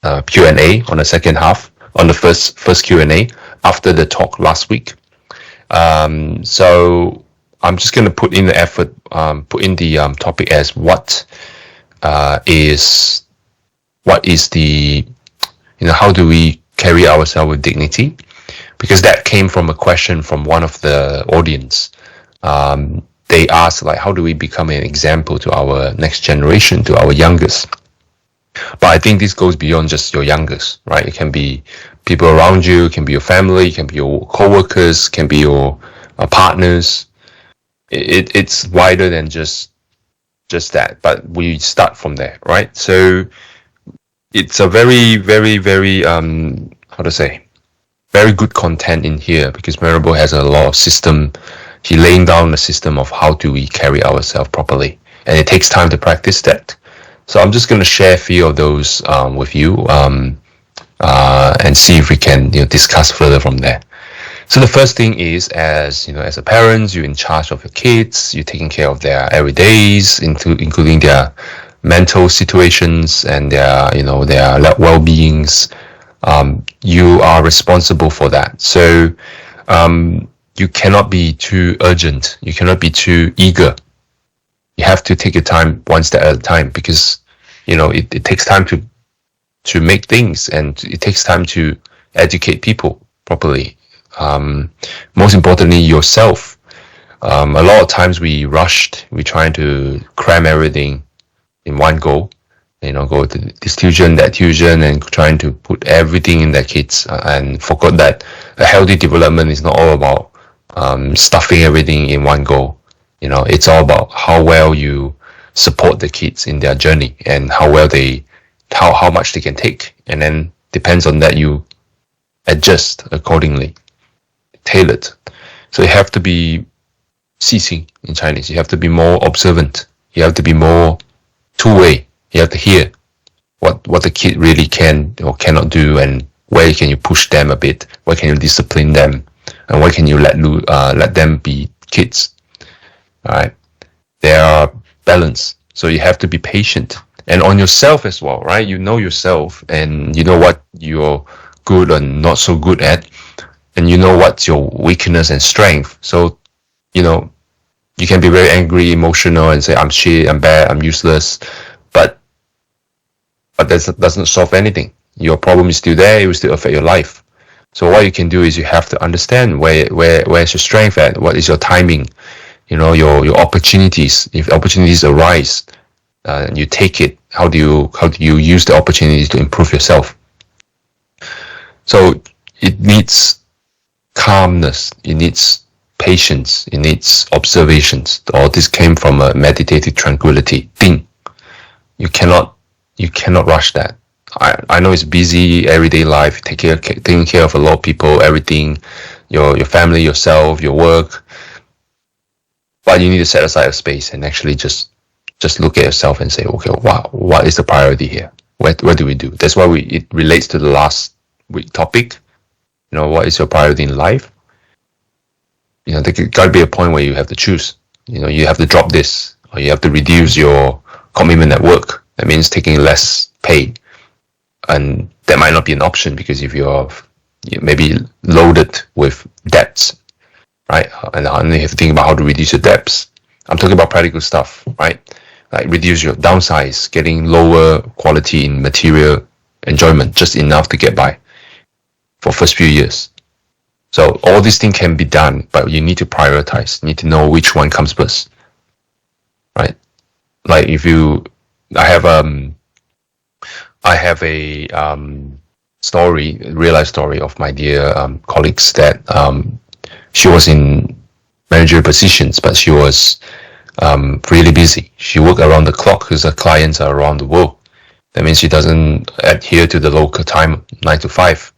Q&A on the second half, on the first Q&A after the talk last week. So I'm just going to put in the effort, put in the topic as what is the, how do we carry ourselves with dignity? Because that came from a question from one of the audience. They asked, like, how do we become an example to our next generation, to our youngest? But I think this goes beyond just your youngest, right? It can be people around you, it can be your family, it can be your co-workers, it can be your partners. It's wider than just that, but we start from there, right? So it's a very, very, very, very good content in here, because Marable has a lot of system. He laying down the system of how do we carry ourselves properly, and it takes time to practice that. So I'm just going to share a few of those with you and see if we can discuss further from there. So the first thing is, as a parent, you're in charge of your kids. You're taking care of their everydays, including their mental situations and their well-beings. You are responsible for that. So you cannot be too urgent. You cannot be too eager. You have to take your time one step at a time, because it takes time to make things, and it takes time to educate people properly. Most importantly, yourself. A lot of times we rushed. We're trying to cram everything in one go. Go to this tuition, that tuition, and trying to put everything in their kids, and forgot that a healthy development is not all about stuffing everything in one go. It's all about how well you support the kids in their journey, and how much they can take, and then depends on that you adjust accordingly, tailored. So you have to be ceasing in Chinese. You have to be more observant. You have to be more two-way. You have to hear what the kid really can or cannot do, and where can you push them a bit, where can you discipline them, and where can you let them be kids. All right, there are balance. So you have to be patient, and on yourself as well, right? You know yourself, and you know what you're good and not so good at, and you know what's your weakness and strength. So you can be very angry, emotional, and say, I'm shit, I'm bad, I'm useless, but that doesn't solve anything. Your problem is still there. It will still affect your life. So what you can do is you have to understand where's your strength at, what is your timing, your opportunities. If opportunities arise, you take it. How do you use the opportunities to improve yourself? So it needs calmness, it needs patience, it needs observations. All this came from a meditative tranquility thing. You cannot rush that. I know it's busy, everyday life, taking care of a lot of people, everything, your family, yourself, your work. But you need to set aside a space and actually just look at yourself and say, okay, wow, what is the priority here? What do we do? That's why it relates to the last week topic. What is your priority in life? There got to be a point where you have to choose. You have to drop this, or you have to reduce your commitment at work. That means taking less pay. And that might not be an option, because if you're maybe loaded with debts, right? And you have to think about how to reduce your debts. I'm talking about practical stuff, right? Like reduce your downsize, getting lower quality in material enjoyment, just enough to get by for first few years. So all these things can be done, but you need to prioritize. You need to know which one comes first, right? Like I have a real life story of my dear colleagues that she was in managerial positions, but she was really busy. She worked around the clock because her clients are around the world. That means she doesn't adhere to the local time, 9 to 5.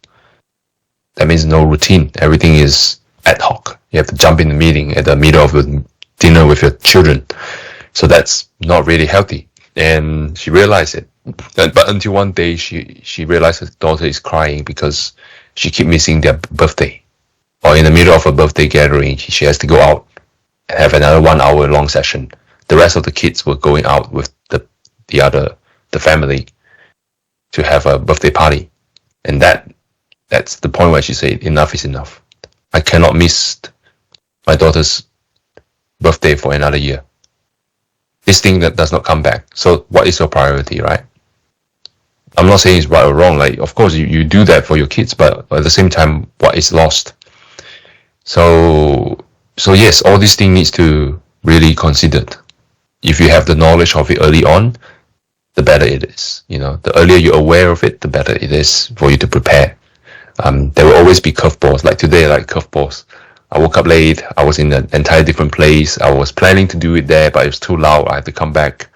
That means no routine. Everything is ad hoc. You have to jump in the meeting at the middle of the dinner with your children. So that's not really healthy. And she realized it. But until one day, she realized her daughter is crying because she keep missing their birthday. Or in the middle of a birthday gathering, she has to go out and have another 1 hour long session. The rest of the kids were going out with the family. to have a birthday party. And that's the point where she said, enough is enough. I cannot miss my daughter's birthday for another year. This thing that does not come back. So what is your priority, right? I'm not saying it's right or wrong. Like, of course, you do that for your kids, but at the same time, what is lost? So yes, all these things needs to really considered. If you have the knowledge of it early on, the better it is. The earlier you're aware of it, the better it is for you to prepare. There will always be curveballs. Like today, like curveballs. I woke up late. I was in an entire different place. I was planning to do it there, but it was too loud. I had to come back.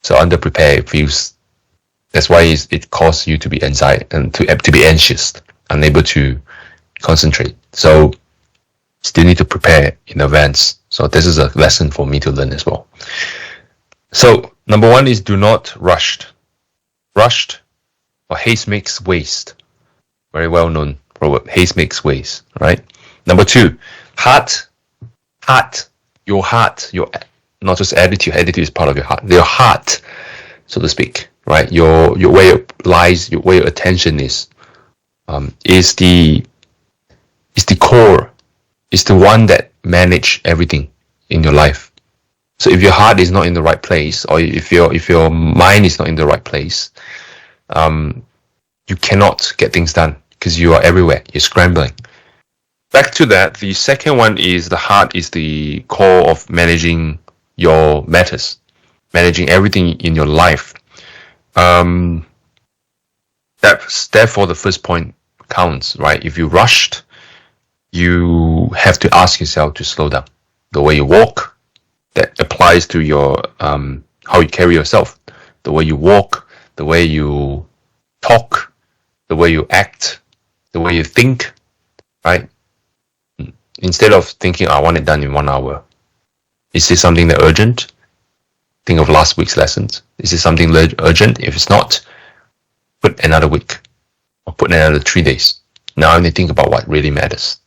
So underprepared feels. That's why it causes you to be anxiety and to be anxious, unable to concentrate. So still need to prepare in advance. So this is a lesson for me to learn as well. So number 1 is do not rush. Rushed or haste makes waste. Very well known proverb. Haste makes waste. Right. Number 2, heart. Your heart. Your not just attitude. Attitude is part of your heart. Your heart, so to speak. Right, your where it lies, where your attention is the core, is the one that manage everything in your life. So if your heart is not in the right place, or if your mind is not in the right place, you cannot get things done because you are everywhere. You're scrambling. Back to that, the second one is the heart is the core of managing your matters, managing everything in your life. Therefore the first point counts, right? If you rushed, you have to ask yourself to slow down. The way you walk, that applies to your how you carry yourself. The way you walk, the way you talk, the way you act, the way you think, right? Instead of thinking, I want it done in 1 hour. Is this something that urgent? Think of last week's lessons. Is this something urgent? If it's not, put another week or put another 3 days. Now you think about what really matters.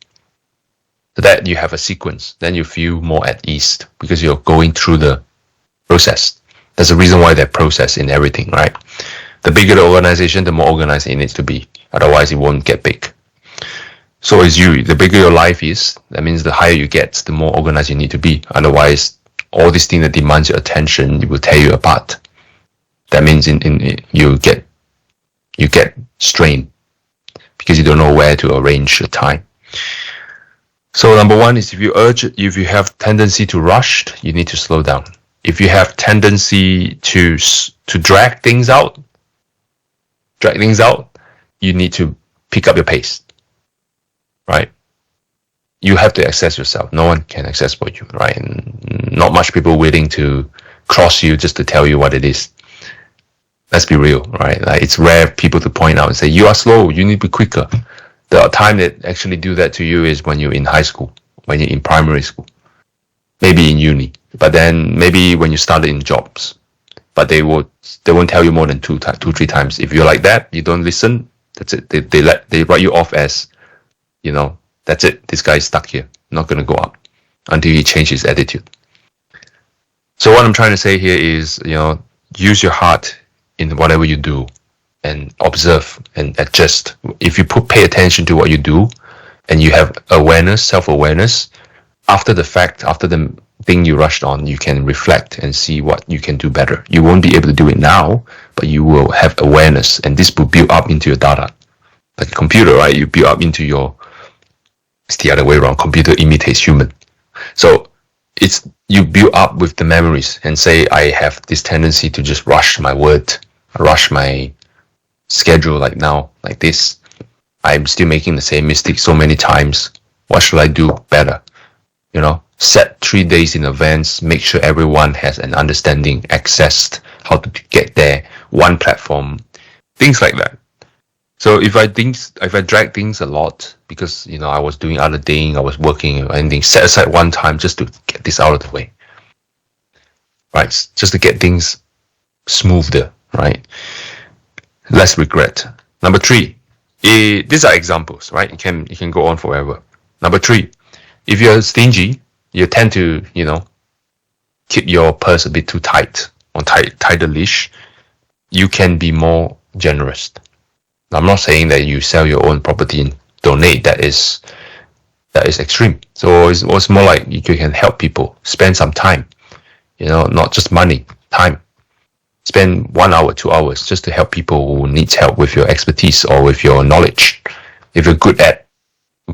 So that you have a sequence, then you feel more at ease because you're going through the process. There's a reason why there's process in everything, right? The bigger the organization, the more organized it needs to be. Otherwise, it won't get big. So is you. The bigger your life is, that means the higher you get, the more organized you need to be. Otherwise, all these things that demands your attention, it will tear you apart. That means you get strained because you don't know where to arrange your time. So number 1 is if you have tendency to rush, you need to slow down. If you have tendency to drag things out, you need to pick up your pace, right? You have to access yourself. No one can access for you, right? And not much people willing to cross you just to tell you what it is. Let's be real, right? Like, it's rare people to point out and say, you are slow, you need to be quicker. The time that actually do that to you is when you're in high school, when you're in primary school, maybe in uni, but then maybe when you started in jobs. But they won't tell you more than 2-3 times. If you're like that, you don't listen, that's it. They write you off as, that's it. This guy is stuck here, not going to go up until he changes his attitude. So what I'm trying to say here is, use your heart in whatever you do and observe and adjust. If you pay attention to what you do and you have awareness, self-awareness, after the fact, after the thing you rushed on, you can reflect and see what you can do better. You won't be able to do it now, but you will have awareness, and this will build up into your data. Like a computer, right? You build up into it's the other way around. Computer imitates human. So you build up with the memories and say, I have this tendency to just rush my word, rush my schedule like now, like this. I'm still making the same mistake so many times. What should I do better? Set 3 days in advance, make sure everyone has an understanding, accessed how to get there, one platform, things like that. So if I drag things a lot because I was doing other things, I was working or anything, set aside one time just to get this out of the way, right? Just to get things smoother, right? Less regret. Number 3, these are examples, right? You can go on forever. Number 3, if you're stingy, you tend to keep your purse a bit too tight, on tighter leash. You can be more generous. I'm not saying that you sell your own property and donate. That is extreme. So it's more like you can help people, spend some time, not just money, time. Spend 1 hour, 2 hours just to help people who needs help with your expertise or with your knowledge. If you're good at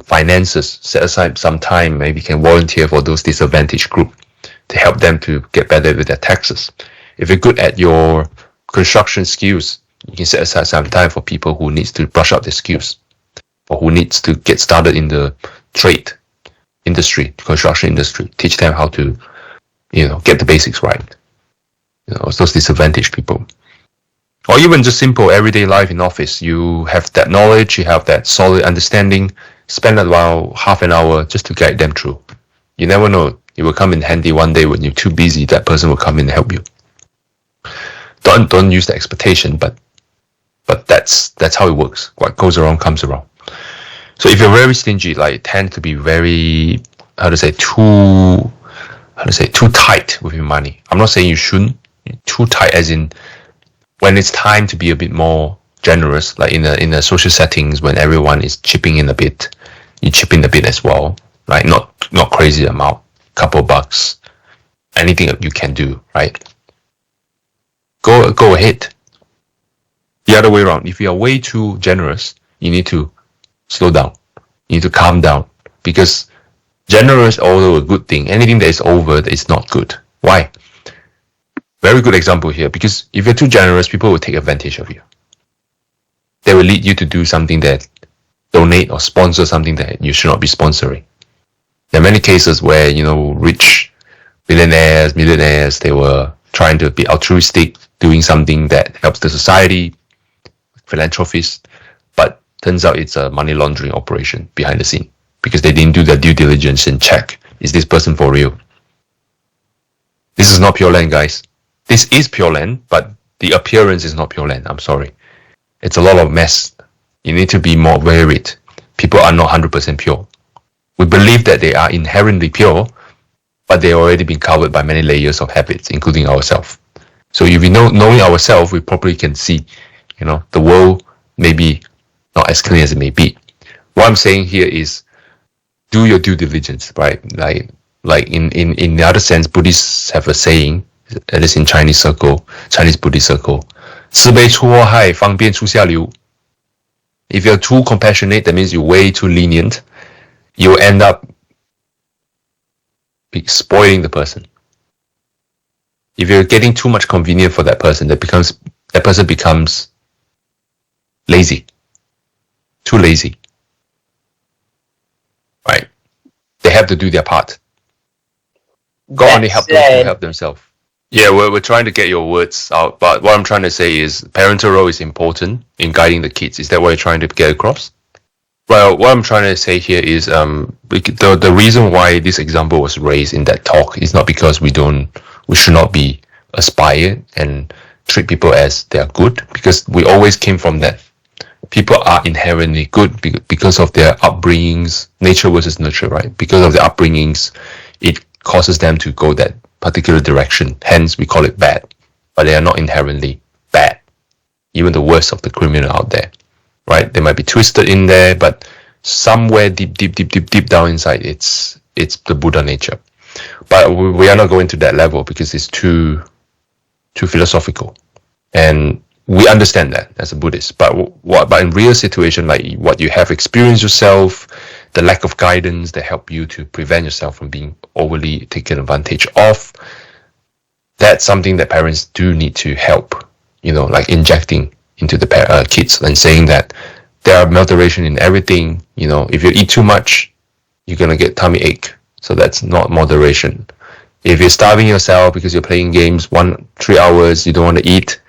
finances, set aside some time, maybe you can volunteer for those disadvantaged group to help them to get better with their taxes. If you're good at your construction skills, you can set aside some time for people who needs to brush up their skills or who needs to get started in the trade industry, construction industry. Teach them how to, get the basics right. Those disadvantaged people. Or even just simple everyday life in office. You have that knowledge, you have that solid understanding. Spend about half an hour just to guide them through. You never know. It will come in handy one day when you're too busy. That person will come in and help you. Don't use the expectation, but that's how it works. What goes around comes around. So if you're very stingy, like tend to be very too tight with your money. I'm not saying you shouldn't. Too tight as in when it's time to be a bit more generous, like in a social settings when everyone is chipping in a bit, you chip in a bit as well, right? Not crazy amount, couple bucks, anything that you can do, right? Go ahead. The other way around, if you are way too generous, you need to slow down. You need to calm down, because generous, although a good thing, anything that is over that is not good. Why? Very good example here, because if you're too generous, people will take advantage of you. They will lead you to do something that donate or sponsor something that you should not be sponsoring. There are many cases where, rich millionaires, they were trying to be altruistic, doing something that helps the society, philanthropists, but turns out it's a money laundering operation behind the scene because they didn't do their due diligence and check, is this person for real? This is not Pure Land, guys. This is Pure Land, but the appearance is not Pure Land. I'm sorry. It's a lot of mess. You need to be more varied. People are not 100% pure. We believe that they are inherently pure, but they already been covered by many layers of habits, including ourselves. So if we knowing ourselves, we probably can see, the world may be not as clean as it may be. What I'm saying here is do your due diligence, right? Like in the other sense, Buddhists have a saying, at least in Chinese Buddhist circle, 慈悲出祸害，方便出下流. If you're too compassionate, that means you're way too lenient. You'll end up spoiling the person. If you're getting too much convenient for that person, that person becomes lazy. Too lazy. Right? They have to do their part. God only help those who help themselves. Yeah, we're trying to get your words out, but what I'm trying to say is parental role is important in guiding the kids. Is that what you're trying to get across? Well, what I'm trying to say here is the reason why this example was raised in that talk is not because we should not be aspired and treat people as they are good, because we always came from that. People are inherently good because of their upbringings, nature versus nurture, right? Because of their upbringings, it causes them to go that particular direction. Hence, we call it bad. But they are not inherently bad. Even the worst of the criminal out there, right? They might be twisted in there, but somewhere deep down inside, it's the Buddha nature. But we are not going to that level because it's too philosophical, and we understand that as a Buddhist. But in real situation, like what you have experienced yourself, the lack of guidance that help you to prevent yourself from being overly taken advantage of, that's something that parents do need to help, like injecting into the kids and saying that there are moderation in everything. If you eat too much, you're going to get tummy ache. So that's not moderation. If you're starving yourself because you're playing games 3 hours, you don't want to eat,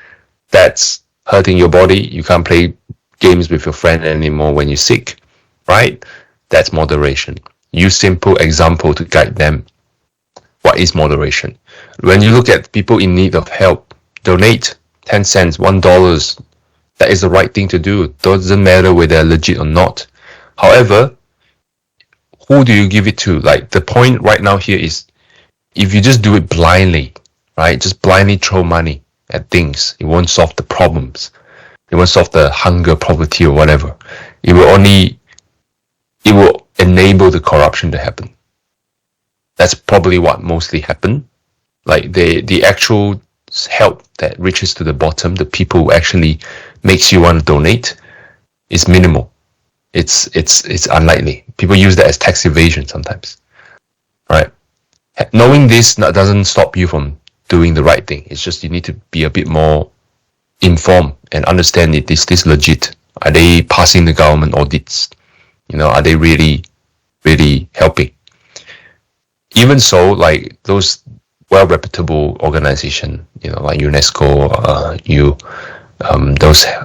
that's hurting your body. You can't play games with your friend anymore when you're sick, right? That's moderation. Use simple example to guide them. What is moderation? When you look at people in need of help, donate 10 cents, $1. That is the right thing to do. Doesn't matter whether they're legit or not. However, who do you give it to? Like, the point right now here is, if you just do it blindly, right? Just blindly throw money at things, it won't solve the problems. It won't solve the hunger, poverty, or whatever. It will enable the corruption to happen. That's probably what mostly happen. Like the actual help that reaches to the bottom, the people who actually makes you want to donate, is minimal. It's unlikely. People use that as tax evasion sometimes, right? Knowing this doesn't stop you from doing the right thing. It's just you need to be a bit more informed and understand it. Is this legit? Are they passing the government audits? Are they really helping? Even so, like those well-reputable organization, like UNESCO,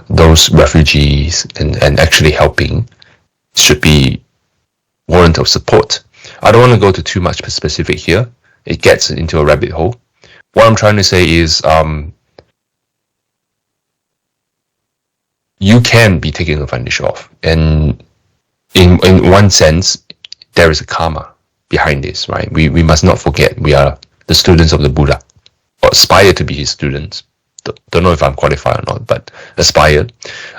those refugees and actually helping should be warrant of support. I don't want to go to too much specific here. It gets into a rabbit hole. What I'm trying to say is you can be taken advantage of, and in one sense there is a karma behind this, right? We must not forget we are the students of the Buddha, or aspire to be his students. Don't know if I'm qualified or not, but aspire.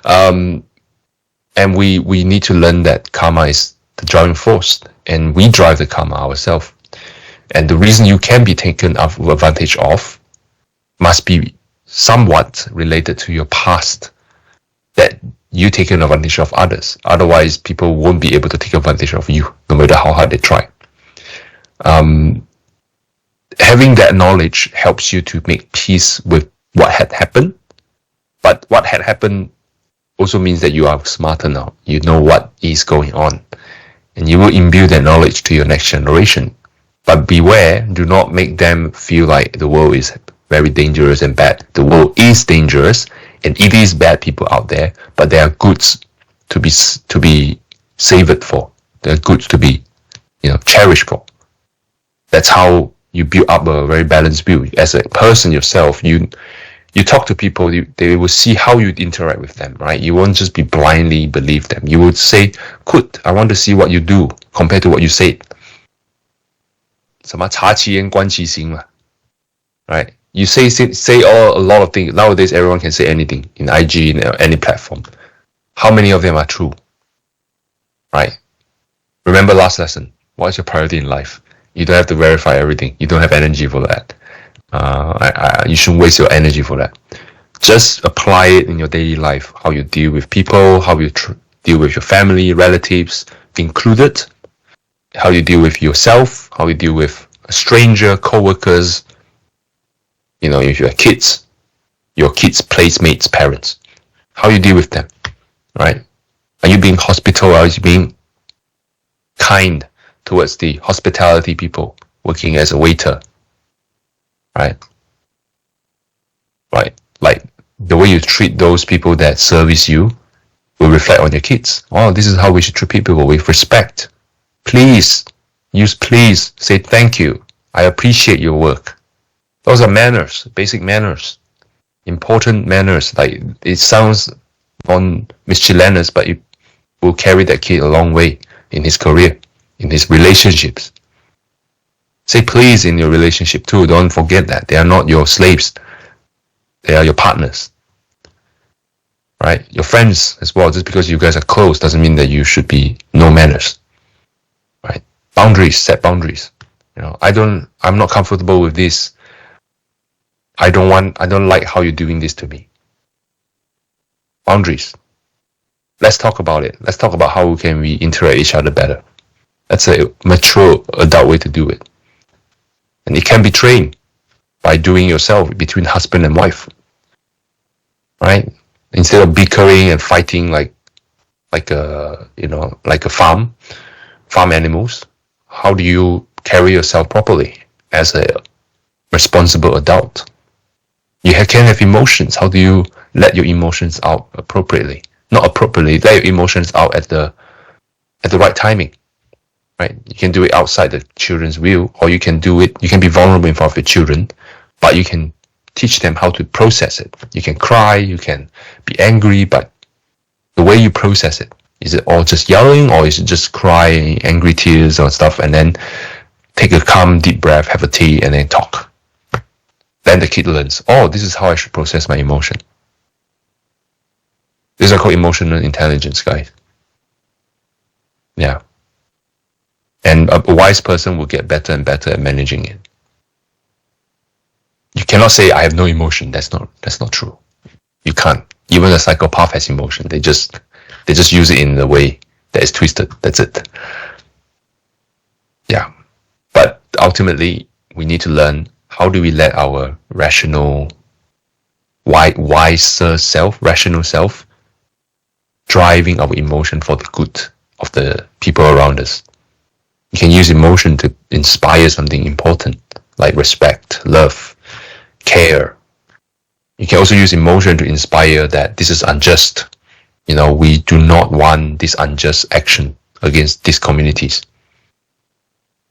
And we need to learn that karma is the driving force, and we drive the karma ourselves. And the reason you can be taken advantage of must be somewhat related to your past, that you taken advantage of others. Otherwise, people won't be able to take advantage of you, no matter how hard they try. Having that knowledge helps you to make peace with what had happened. But what had happened also means that you are smarter now. You know what is going on. And you will imbue that knowledge to your next generation. But beware, do not make them feel like the world is very dangerous and bad. The world is dangerous, and it is bad people out there, but there are goods to be savored for. There are goods to be, cherished for. That's how you build up a very balanced view. As a person yourself, you talk to people, they will see how you interact with them, right? You won't just be blindly believe them. You would say, "Good, I want to see what you do compared to what you said." 什么察其言观其行嘛, right? You say a lot of things. Nowadays, everyone can say anything in IG, in any platform. How many of them are true, right? Remember last lesson. What's your priority in life? You don't have to verify everything. You don't have energy for that. You shouldn't waste your energy for that. Just apply it in your daily life. How you deal with people, how you deal with your family, relatives, included. How you deal with yourself, how you deal with a stranger, co-workers, if you have kids, your kids' placemates, parents. How you deal with them, right? Are you being hospitable? Are you being kind towards the hospitality people working as a waiter, right? Right, like the way you treat those people that service you will reflect on your kids. Oh, this is how we should treat people, with respect. Please, please, say thank you. I appreciate your work. Those are manners, basic manners, important manners. Like it sounds miscellaneous, but it will carry that kid a long way in his career, in his relationships. Say please in your relationship too. Don't forget that. They are not your slaves. They are your partners. Right? Your friends as well. Just because you guys are close doesn't mean that you should be no manners. Right? Boundaries, set boundaries. I'm not comfortable with this. I don't like how you're doing this to me. Boundaries. Let's talk about it. Let's talk about how can we interact each other better. That's a mature adult way to do it. And it can be trained by doing yourself between husband and wife. Right? Instead of bickering and fighting like a farm animals, how do you carry yourself properly as a responsible adult? You can have emotions. How do you let your emotions out appropriately? Not appropriately, let your emotions out at the right timing. Right? You can do it outside the children's view, or you can be vulnerable in front of your children, but you can teach them how to process it. You can cry, you can be angry, but the way you process it, is it all just yelling, or is it just crying, angry tears or stuff, and then take a calm, deep breath, have a tea, and then talk? Then the kid learns, oh, this is how I should process my emotion. These are called emotional intelligence, guys. Yeah. And a wise person will get better and better at managing it. You cannot say, I have no emotion. That's not true. You can't. Even a psychopath has emotion. They just use it in a way that is twisted. That's it. Yeah. But ultimately, we need to learn, how do we let our rational, wiser self, rational self, driving our emotion for the good of the people around us. You can use emotion to inspire something important, like respect, love, care. You can also use emotion to inspire that this is unjust. We do not want this unjust action against these communities.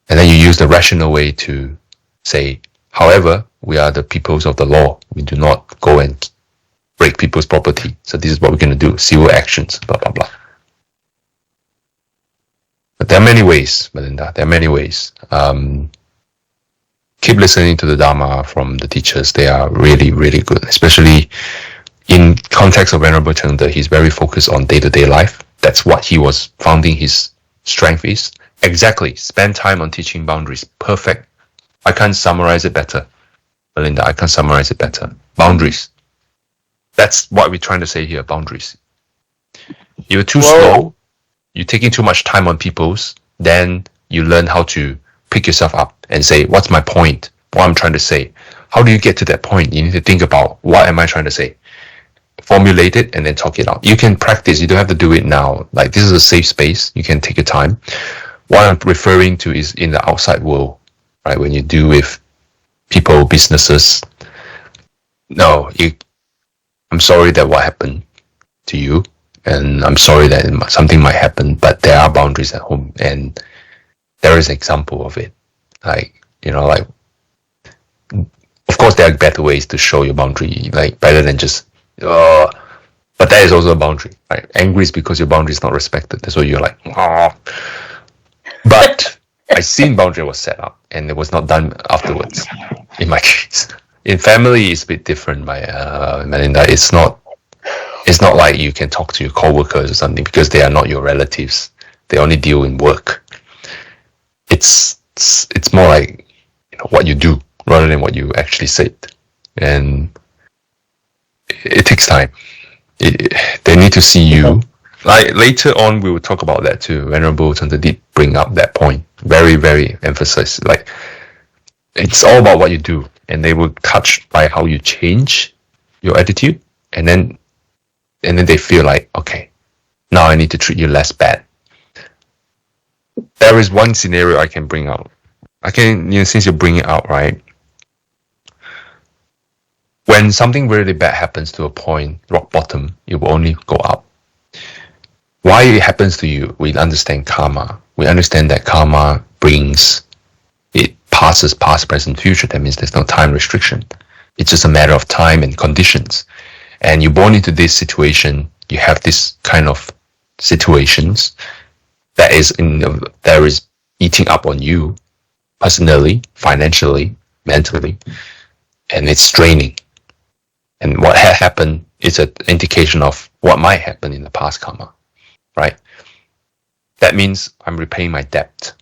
And then you use the rational way to say, however, we are the peoples of the law. We do not go and break people's property. So this is what we're going to do. Civil actions, blah, blah, blah. But there are many ways, Melinda. There are many ways. Keep listening to the Dharma from the teachers. They are really, really good. Especially in context of Venerable Cheng, he's very focused on day-to-day life. That's what he was founding his strength is. Exactly. Spend time on teaching boundaries. Perfect. I can't summarize it better. Melinda, I can't summarize it better. Boundaries. That's what we're trying to say here. Boundaries. You're too slow. You're taking too much time on people's. Then you learn how to pick yourself up and say, what's my point? What I'm trying to say. How do you get to that point? You need to think about, what am I trying to say? Formulate it and then talk it out. You can practice. You don't have to do it now. Like, this is a safe space. You can take your time. What I'm referring to is in the outside world, right? When you deal with people, businesses. No, I'm sorry that what happened to you. And I'm sorry that something might happen, but there are boundaries at home. And there is an example of it. Of course, there are better ways to show your boundary, like better than just, but that is also a boundary, right? Angry is because your boundary is not respected. That's why you're like, oh. But I've seen boundary was set up and it was not done afterwards, in my case. In family, it's a bit different, Melinda. It's not like you can talk to your co-workers or something because they are not your relatives. They only deal in work. It's more like what you do rather than what you actually said. And it takes time. They need to see you. Like later on, we will talk about that too. Venerable Cheng did bring up that point. Very, very emphasized. Like, it's all about what you do. And they will touch by how you change your attitude. And then they feel like, okay, now I need to treat you less bad. There is one scenario I can bring out. Since you bring it out, right? When something really bad happens to a point, rock bottom, it will only go up. Why it happens to you, we understand karma. We understand that karma it passes past, present, future. That means there's no time restriction. It's just a matter of time and conditions. And you're born into this situation, you have this kind of situations that there is eating up on you personally, financially, mentally, and it's straining. And what had happened is an indication of what might happen in the past karma, right? That means I'm repaying my debt.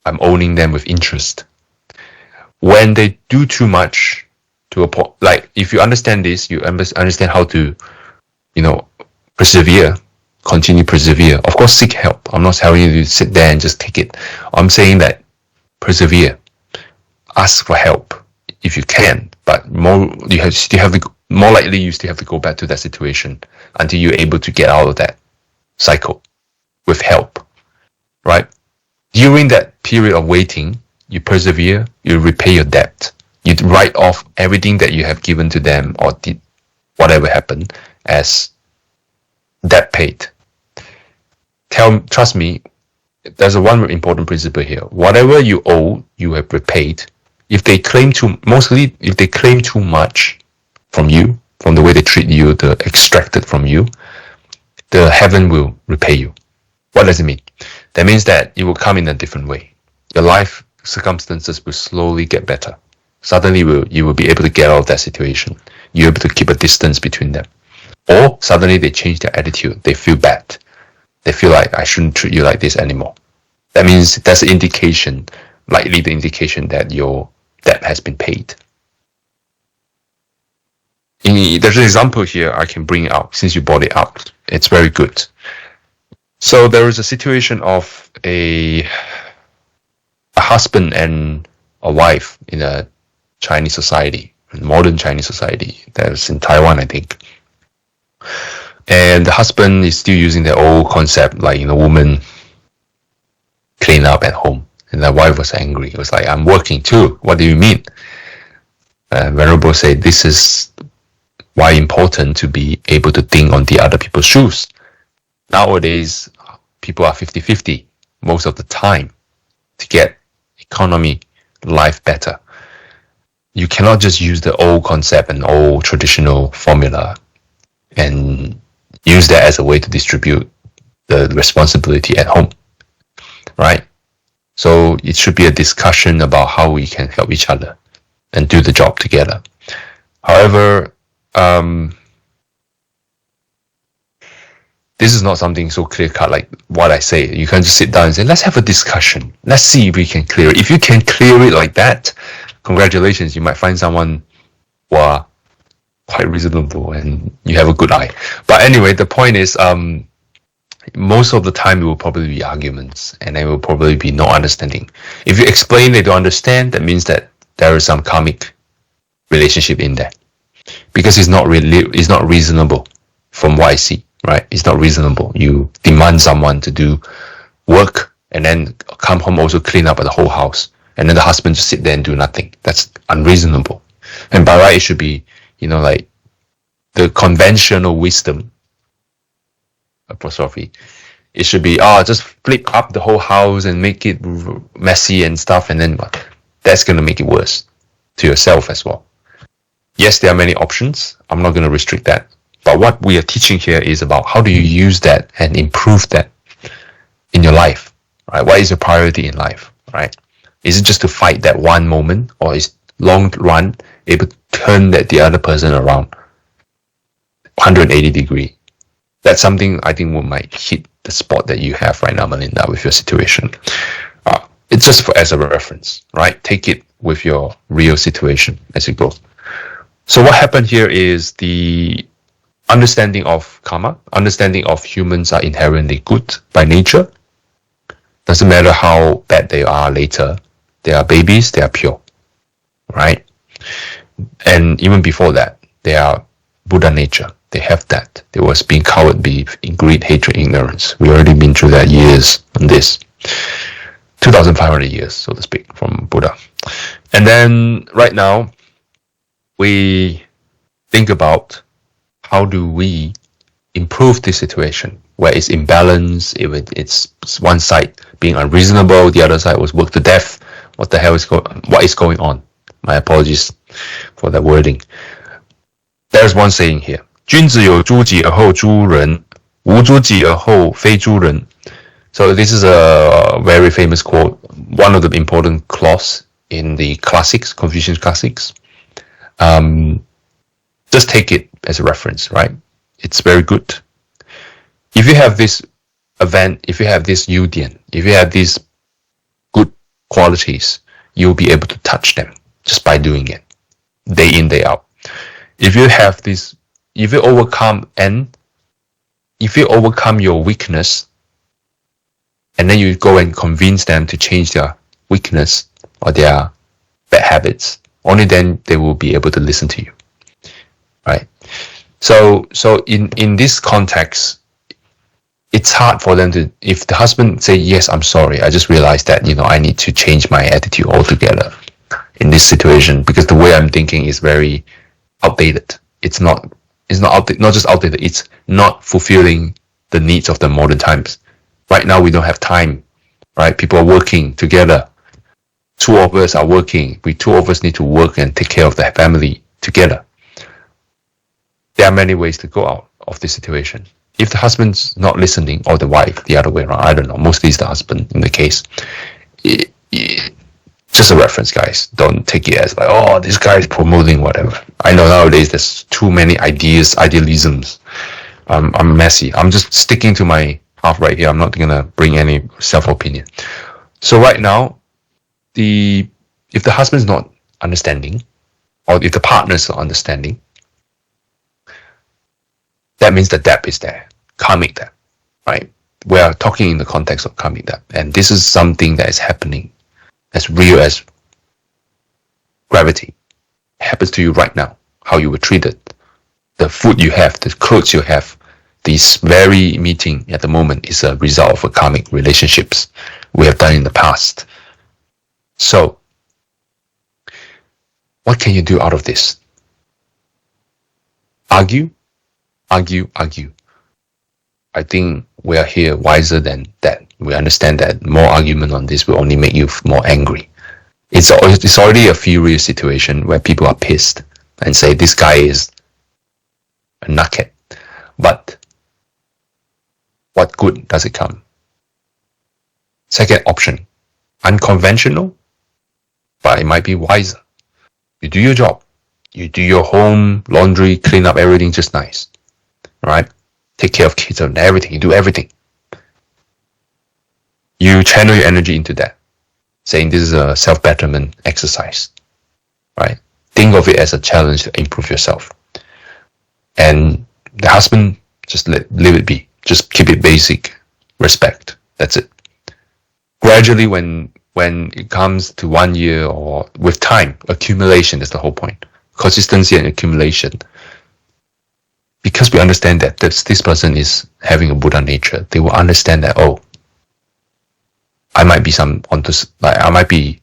I'm owning them with interest. When they do too much to a point, like if you understand this, you understand how to, persevere, continue persevere. Of course, seek help. I'm not telling you to sit there and just take it. I'm saying that persevere, ask for help if you can, but more likely you still have to go back to that situation until you're able to get out of that cycle with help, right? During that period of waiting, you persevere, you repay your debt, you write off everything that you have given to them or did whatever happened as debt paid. Trust me, there's one important principle here. Whatever you owe, you have repaid. If they claim too much from you, from the way they treat you, the extracted from you, the heaven will repay you. What does it mean? That means that it will come in a different way. Your life circumstances will slowly get better. Suddenly you will be able to get out of that situation. You're able to keep a distance between them. Or suddenly they change their attitude. They feel bad. They feel like I shouldn't treat you like this anymore. That means that's an indication, likely the indication that your debt has been paid. There's an example here I can bring out since you brought it up. It's very good. So there is a situation of a husband and a wife in a Chinese society, modern Chinese society. That's in Taiwan, I think. And the husband is still using the old concept, like, woman clean up at home. And the wife was angry. It was like, I'm working too. What do you mean? Venerable said, this is why important to be able to think on the other people's shoes. Nowadays, people are 50-50 most of the time to get economy, life better. You cannot just use the old concept and old traditional formula and use that as a way to distribute the responsibility at home, right? So it should be a discussion about how we can help each other and do the job together. However, this is not something so clear-cut like what I say. You can't just sit down and say, let's have a discussion. Let's see if we can clear it. If you can clear it like that, congratulations, you might find someone who are quite reasonable and you have a good eye. But anyway, the point is, most of the time it will probably be arguments and there will probably be no understanding. If you explain they don't understand, that means that there is some karmic relationship in there. Because it's not reasonable from what I see, right? It's not reasonable. You demand someone to do work and then come home also clean up the whole house. And then the husband just sit there and do nothing. That's unreasonable. And by right, it should be, like the conventional wisdom, apostrophe. It should be, just flip up the whole house and make it messy and stuff. And then what? That's going to make it worse to yourself as well. Yes, there are many options. I'm not going to restrict that. But what we are teaching here is about how do you use that and improve that in your life, right? What is your priority in life, right? Is it just to fight that one moment, or is long run able to turn the other person around 180 degree? That's something I think might hit the spot that you have right now, Melinda, with your situation. It's just as a reference, right? Take it with your real situation as you go. So what happened here is the understanding of karma, understanding of humans are inherently good by nature. Doesn't matter how bad they are later. They are babies, they are pure, right? And even before that, they are Buddha nature. They have that. They was being coward, in greed, hatred, ignorance. We already been through that years on this. 2,500 years, so to speak, from Buddha. And then right now, we think about how do we improve this situation where it's imbalance, if it's one side being unreasonable, the other side was worked to death. What is going on? My apologies for that wording. There's one saying here. 君子有诸己而后诸人，无诸己而后非诸人. So this is a very famous quote, one of the important clause in the classics, Confucian classics. Just take it as a reference, right? It's very good. If you have this event, if you have this yudian, if you have these good qualities, you'll be able to touch them just by doing it, day in, day out. If you have this, if you overcome your weakness, and then you go and convince them to change their weakness or their bad habits, only then they will be able to listen to you, right? So in this context, it's hard for them to, if the husband say, yes, I'm sorry, I just realized that, I need to change my attitude altogether in this situation because the way I'm thinking is very outdated. It's not outdated, not just outdated, it's not fulfilling the needs of the modern times. Right now, we don't have time, right? People are working together. Two of us are working. Two of us need to work and take care of the family together. There are many ways to go out of this situation. If the husband's not listening, or the wife, the other way around, I don't know. Mostly it's the husband in the case. Just a reference, guys. Don't take it as like, this guy is promoting whatever. I know nowadays there's too many idealisms I'm messy. I'm just sticking to my half right here. I'm not gonna bring any self-opinion. So right now, if the husband is not understanding, or if the partner is not understanding, that means the debt is there, karmic debt, right? We are talking in the context of karmic debt, and this is something that is happening as real as gravity. It happens to you right now, how you were treated, the food you have, the clothes you have. This very meeting at the moment is a result of a karmic relationships we have done in the past. So, what can you do out of this? Argue? Argue. I think we are here wiser than that. We understand that more argument on this will only make you more angry. It's already a furious situation where people are pissed and say this guy is a nugget. But what good does it come? Second option, unconventional, but it might be wiser. You do your job. You do your home, laundry, clean up everything just nice. Right? Take care of kids and everything. You do everything. You channel your energy into that, saying this is a self-betterment exercise. Right? Think of it as a challenge to improve yourself. And the husband, just leave it be. Just keep it basic. Respect. That's it. Gradually, when it comes to 1 year or with time, accumulation is the whole point. Consistency and accumulation. Because we understand that this person is having a Buddha nature, they will understand that, oh, I might be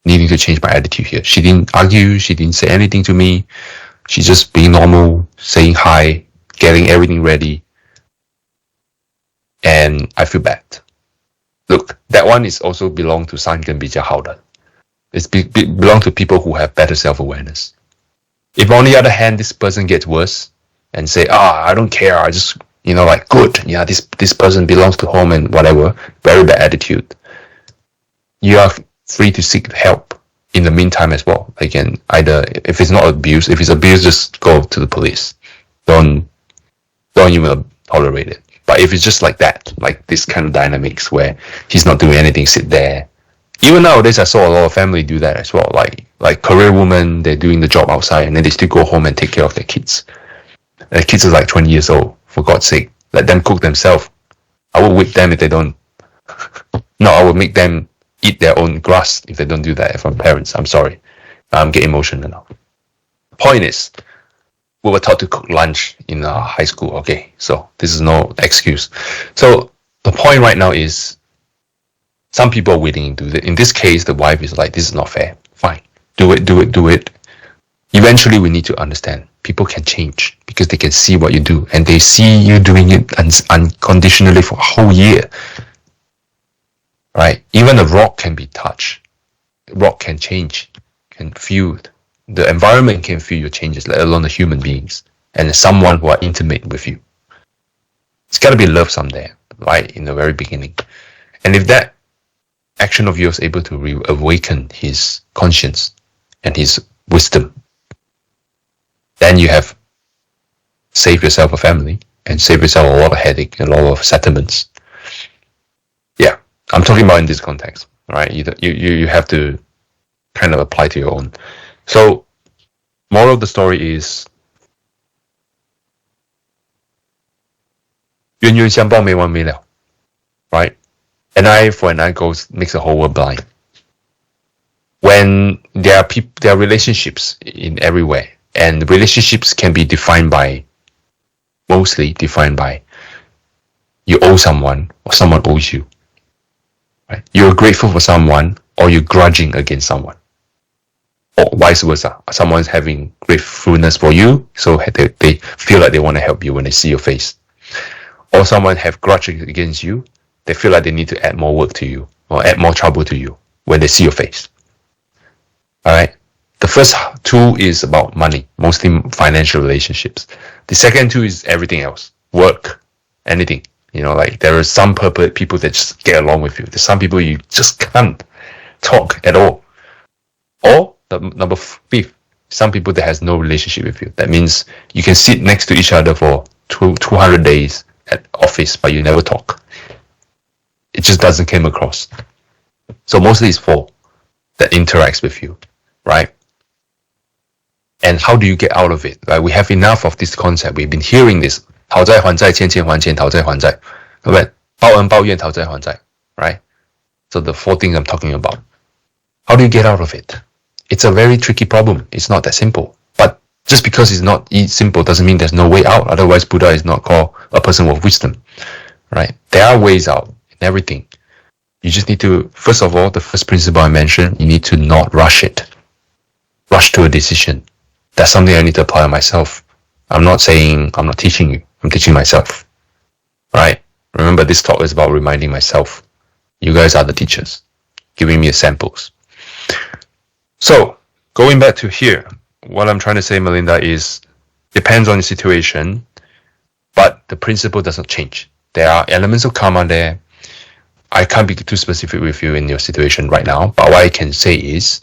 needing to change my attitude here. She didn't argue, she didn't say anything to me. She's just being normal, saying hi, getting everything ready. And I feel bad. Look, that one is also belong to Sangen Bija Hauda. It's belong to people who have better self-awareness. If on the other hand, this person gets worse and say, I don't care, I just, good, yeah, this person belongs to home and whatever, very bad attitude. You are free to seek help in the meantime as well. Again, either if it's not abuse, if it's abuse, just go to the police. Don't even tolerate it. But if it's just like that, like this kind of dynamics where he's not doing anything, sit there. Even nowadays, I saw a lot of family do that as well. Like career women, they're doing the job outside and then they still go home and take care of their kids. Their kids are like 20 years old. For God's sake, let them cook themselves. I will whip them if they don't. No, I will make them eat their own grass if they don't do that. If I'm parents, I'm sorry. I'm getting emotional now. Point is, we were taught to cook lunch in high school. Okay, so this is no excuse. So the point right now is, some people are willing to do it. In this case, the wife is like, this is not fair. Fine, do it. Eventually, we need to understand people can change because they can see what you do and they see you doing it unconditionally for a whole year. Right? Even a rock can be touched. A rock can change, can feel. The environment can feel your changes, let alone the human beings and someone who are intimate with you. It's got to be love someday, right? In the very beginning. And if that action of yours is able to awaken his conscience and his wisdom, then you have saved yourself a family and saved yourself a lot of headache and a lot of settlements. Yeah, I'm talking about in this context, right? You have to kind of apply to your own. So, moral of the story is, 冤冤相报没完没了, right? An eye for an eye makes the whole world blind. When there are relationships in everywhere, and relationships can be mostly defined by you owe someone or someone owes you. Right? You're grateful for someone or you're grudging against someone. Or vice versa. Someone's having gratefulness for you, so they feel like they want to help you when they see your face. Or someone have grudge against you, they feel like they need to add more work to you or add more trouble to you when they see your face. Alright? The first two is about money, mostly financial relationships. The second two is everything else. Work, anything. Like there are some people that just get along with you. There's some people you just can't talk at all. Or the number 5, some people that has no relationship with you. That means you can sit next to each other for 200 days at office, but you never talk. It just doesn't come across. So mostly it's 4 that interacts with you, right? And how do you get out of it? Right? We have enough of this concept. We've been hearing this. 讨债还债，欠欠还欠，讨债还债，对不对？报恩报怨，讨债还债， right? So the 4 things I'm talking about. How do you get out of it? It's a very tricky problem. It's not that simple. But just because it's not simple doesn't mean there's no way out. Otherwise, Buddha is not called a person of wisdom, right? There are ways out in everything. You just need to, first of all, the first principle I mentioned, you need to not rush it. Rush to a decision. That's something I need to apply on myself. I'm not teaching you. I'm teaching myself, right? Remember, this talk is about reminding myself. You guys are the teachers, giving me samples. So, going back to here, what I'm trying to say, Melinda, is depends on the situation, but the principle doesn't change. There are elements of karma there. I can't be too specific with you in your situation right now, but what I can say is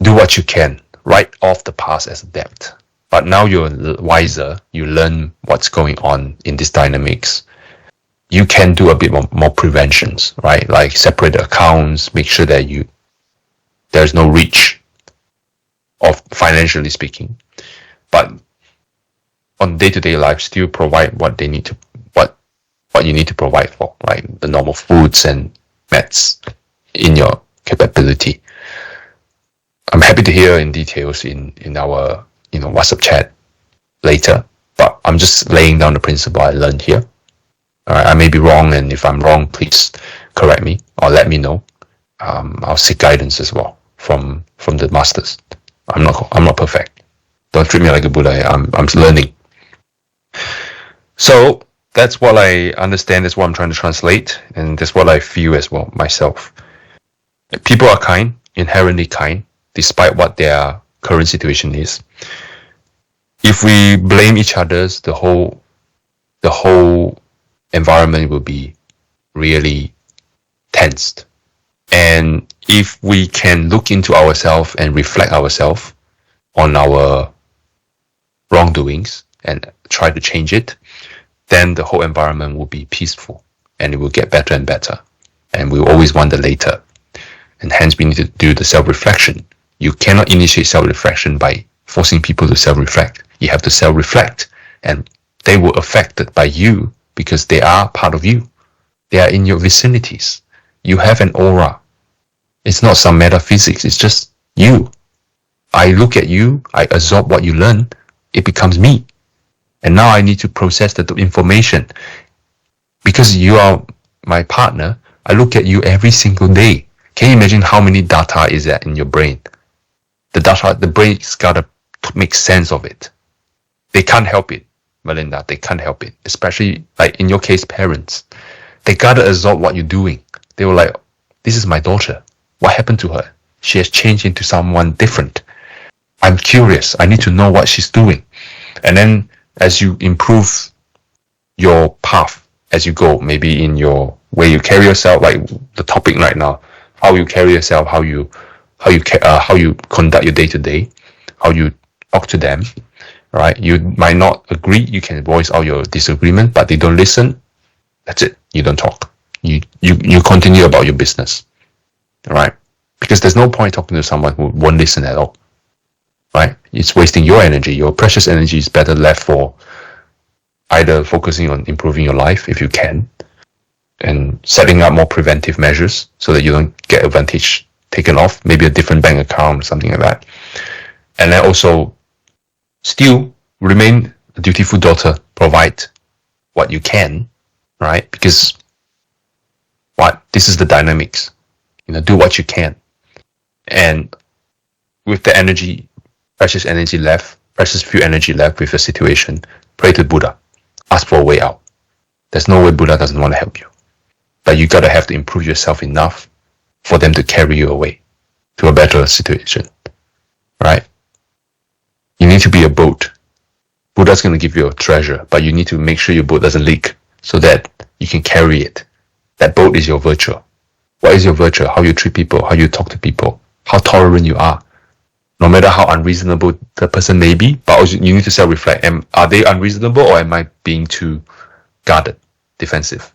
do what you can. Write off the past as a debt. But now you're wiser, you learn what's going on in these dynamics. You can do a bit more preventions, right? Like separate accounts, make sure that there's no reach of financially speaking. But on day-to-day life, still provide what they need to, what you need to provide for, right? The normal foods and meds in your capability. I'm happy to hear in details in our WhatsApp chat later, but I'm just laying down the principle I learned here. All right, I may be wrong, and if I'm wrong, please correct me or let me know. I'll seek guidance as well from the masters. I'm not perfect. Don't treat me like a Buddha. I'm learning. So that's what I understand. That's what I'm trying to translate, and that's what I feel as well myself. People are kind, inherently kind, despite what their current situation is. If we blame each other, the whole environment will be really tensed. And if we can look into ourselves and reflect ourselves on our wrongdoings and try to change it, then the whole environment will be peaceful and it will get better and better. And we will always wonder later. And hence we need to do the self-reflection. You cannot initiate self-reflection by forcing people to self-reflect. You have to self-reflect, and they were affected by you because they are part of you. They are in your vicinities. You have an aura. It's not some metaphysics. It's just you. I look at you. I absorb what you learn. It becomes me. And now I need to process the information. Because you are my partner, I look at you every single day. Can you imagine how many data is that in your brain? The brain's got to make sense of it. They can't help it, Melinda. They can't help it. Especially, like in your case, parents. They got to absorb what you're doing. They were like, this is my daughter. What happened to her? She has changed into someone different. I'm curious. I need to know what she's doing. And then as you improve your path, as you go, maybe in your way you carry yourself, like the topic right now, how you carry yourself, how you conduct your day-to-day, how you talk to them, right? You might not agree. You can voice out your disagreement, but they don't listen. That's it. You don't talk. You continue about your business, right? Because there's no point talking to someone who won't listen at all, right? It's wasting your energy. Your precious energy is better left for either focusing on improving your life if you can, and setting up more preventive measures so that you don't get advantage taken off, maybe a different bank account or something like that. And then also still remain a dutiful daughter, provide what you can, right? Because this is the dynamics. Do what you can. And with the energy, precious few energy left with the situation, pray to Buddha. Ask for a way out. There's no way Buddha doesn't want to help you. But you gotta have to improve yourself enough for them to carry you away to a better situation, right? You need to be a boat. Buddha's going to give you a treasure, but you need to make sure your boat doesn't leak so that you can carry it. That boat is your virtue. What is your virtue? How you treat people, how you talk to people, how tolerant you are. no matter how unreasonable the person may be, but also you need to self-reflect. Are they unreasonable, or am I being too guarded, defensive?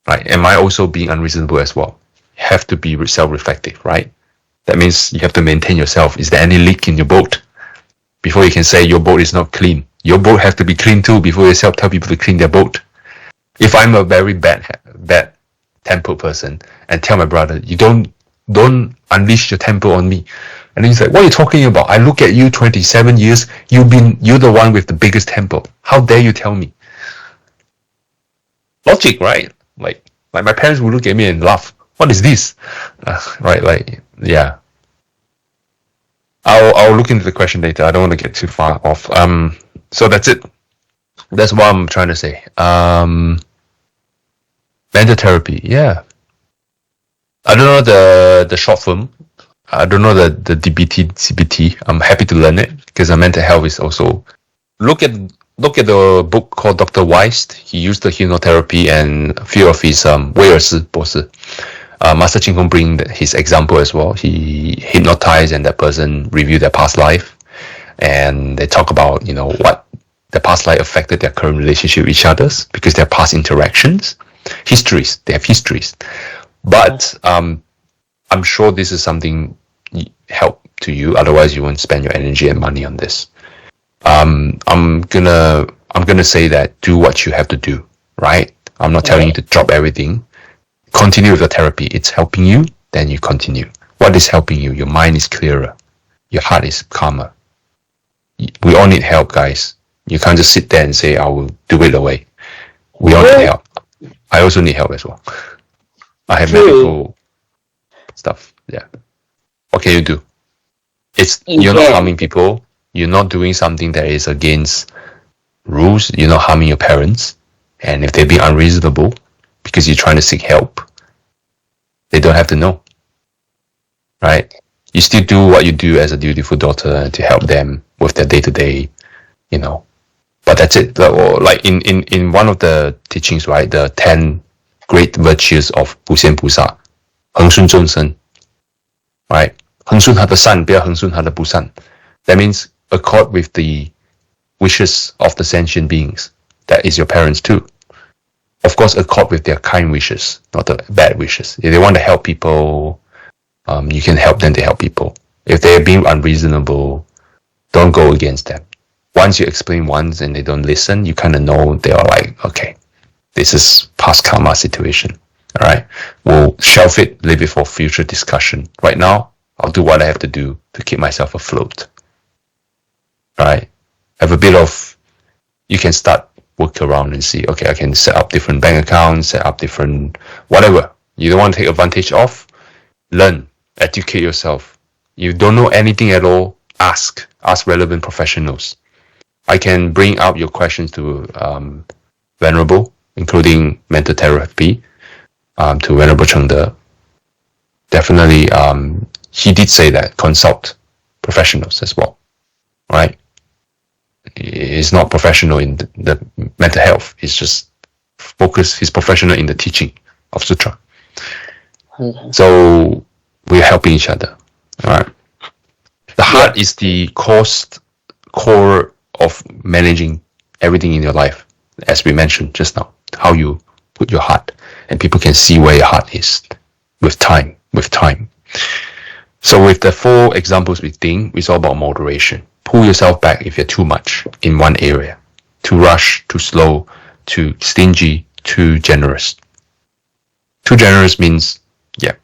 Right? Am I also being unreasonable as well? You have to be self-reflective, right? That means you have to maintain yourself. Is there any leak in your boat? Before you can say your boat is not clean, your boat has to be clean too before you tell people to clean their boat. If I'm a very bad tempered person and tell my brother, you don't unleash your temper on me, and then he's like, what are you talking about? I look at you 27 years, you're the one with the biggest temper. How dare you tell me? Logic, right? Like my parents would look at me and laugh. What is this? Right? Like, yeah. I'll look into the question later. I don't want to get too far off. So that's it. That's what I'm trying to say. Mental therapy, yeah. I don't know the short film. I don't know the DBT, CBT. I'm happy to learn it because mental health is also. Look at the book called Dr. Weist. He used the hypnotherapy and a few of his 威尔斯博士. Master Cheng Kong bring his example as well. He hypnotized and that person reviewed their past life, and they talk about what their past life affected their current relationship with each others because their past interactions, histories. They have histories, but I'm sure this is something help to you. Otherwise, you won't spend your energy and money on this. I'm gonna say that do what you have to do. Right? I'm not telling you to drop everything. Continue with the therapy. It's helping you, then you continue. What is helping you? Your mind is clearer. Your heart is calmer. We all need help, guys. You can't just sit there and say, I will do it away. We all need help. I also need help as well. I have medical stuff. Yeah. What can you do? You're not harming people. You're not doing something that is against rules. You're not harming your parents. And if they be unreasonable, because you're trying to seek help, they don't have to know, right? You still do what you do as a dutiful daughter to help them with their day-to-day, but that's it. Like in one of the teachings, right, the 10 great virtues of 不现菩萨, 恒顺众生, right? 恒顺他的善，不要恒顺他的不善. That means accord with the wishes of the sentient beings. That is your parents too. Of course, accord with their kind wishes, not the bad wishes. If they want to help people, you can help them to help people. If they're being unreasonable, don't go against them. Once you explain once and they don't listen, you kind of know they are like, okay, this is past karma situation. All right, we'll shelf it, leave it for future discussion. Right now, I'll do what I have to do to keep myself afloat. All right, have a bit of, you can start work around and see, okay, I can set up different bank accounts, set up different whatever. You don't want to take advantage of, learn, educate yourself. You don't know anything at all, ask relevant professionals. I can bring out your questions to Venerable, including mental therapy, to Venerable Cheng. Definitely, he did say that, consult professionals as well, right? He's not professional in the mental health. He's just he's professional in the teaching of Sutra. So we're helping each other. All right. The heart is the core of managing everything in your life, as we mentioned just now. How you put your heart, and people can see where your heart is with time. So with the 4 examples we think, it's all about moderation. Pull yourself back if you're too much in one area. Too rush, too slow, too stingy, too generous. Too generous means,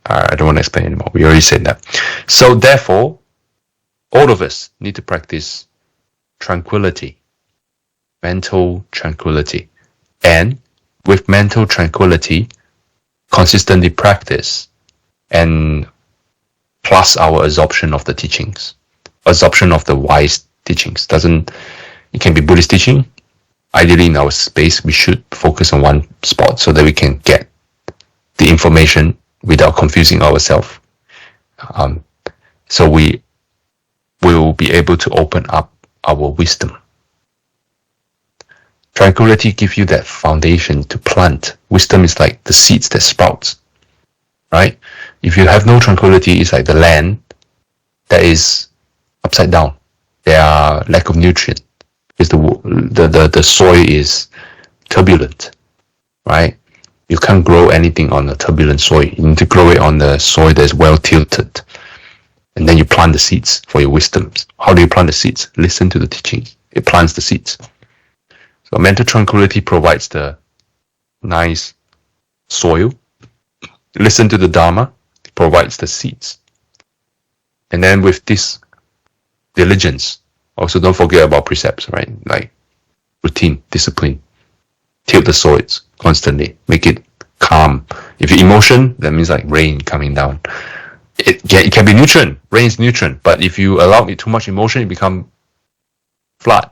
I don't want to explain anymore. We already said that. So therefore, all of us need to practice tranquility, mental tranquility. And with mental tranquility, consistently practice and plus our absorption of the teachings. Absorption of the wise teachings. It can be Buddhist teaching. Ideally in our space, we should focus on one spot so that we can get the information without confusing ourselves. So we will be able to open up our wisdom. Tranquility gives you that foundation to plant. Wisdom is like the seeds that sprouts, right? If you have no tranquility, it's like the land that is upside down. There are lack of nutrient because the soil is turbulent, right? You can't grow anything on a turbulent soil. You need to grow it on the soil that is well tilted. And then you plant the seeds for your wisdoms. How do you plant the seeds? Listen to the teachings. It plants the seeds. So mental tranquility provides the nice soil. Listen to the Dharma, it provides the seeds. And then with this diligence, also don't forget about precepts, right? Like routine, discipline. Tilt the soils constantly. Make it calm. If you emotion, that means like rain coming down. It can be nutrient. Rain is nutrient. But if you allow it too much emotion, it become flood.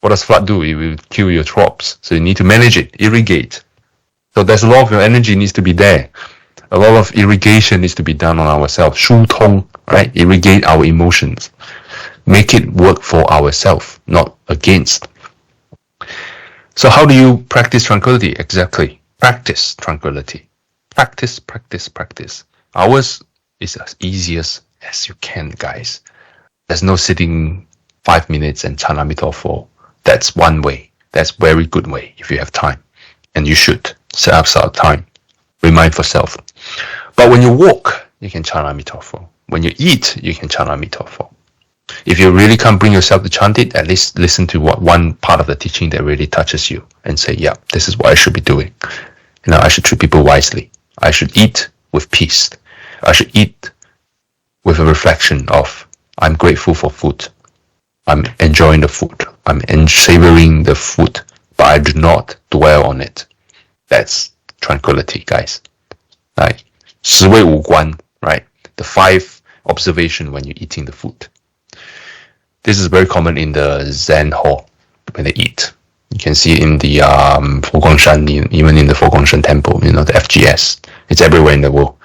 What does flood do? It will kill your crops. So you need to manage it, irrigate. So there's a lot of your energy needs to be there. A lot of irrigation needs to be done on ourselves. Shu tong, right? Irrigate our emotions. Make it work for ourselves, not against. So how do you practice tranquility? Exactly. Practice tranquility. Practice, practice, practice. Ours is as easy as you can, guys. There's no sitting 5 minutes and chant Amitabha. That's one way. That's very good way if you have time. And you should set up some time. Remind for self. But when you walk, you can chant Amitabha. When you eat, you can chant Amitabha. If you really can't bring yourself to chant it, at least listen to what one part of the teaching that really touches you and say, yeah, this is what I should be doing. I should treat people wisely. I should eat with peace. I should eat with a reflection of, I'm grateful for food. I'm enjoying the food. I'm savoring the food, but I do not dwell on it. That's tranquility, guys. Right? 十味五观, right? The 5 observation when you're eating the food. This is very common in the Zen hall when they eat. You can see it in the Foguangshan, even in the Foguangshan temple, the FGS. It's everywhere in the world.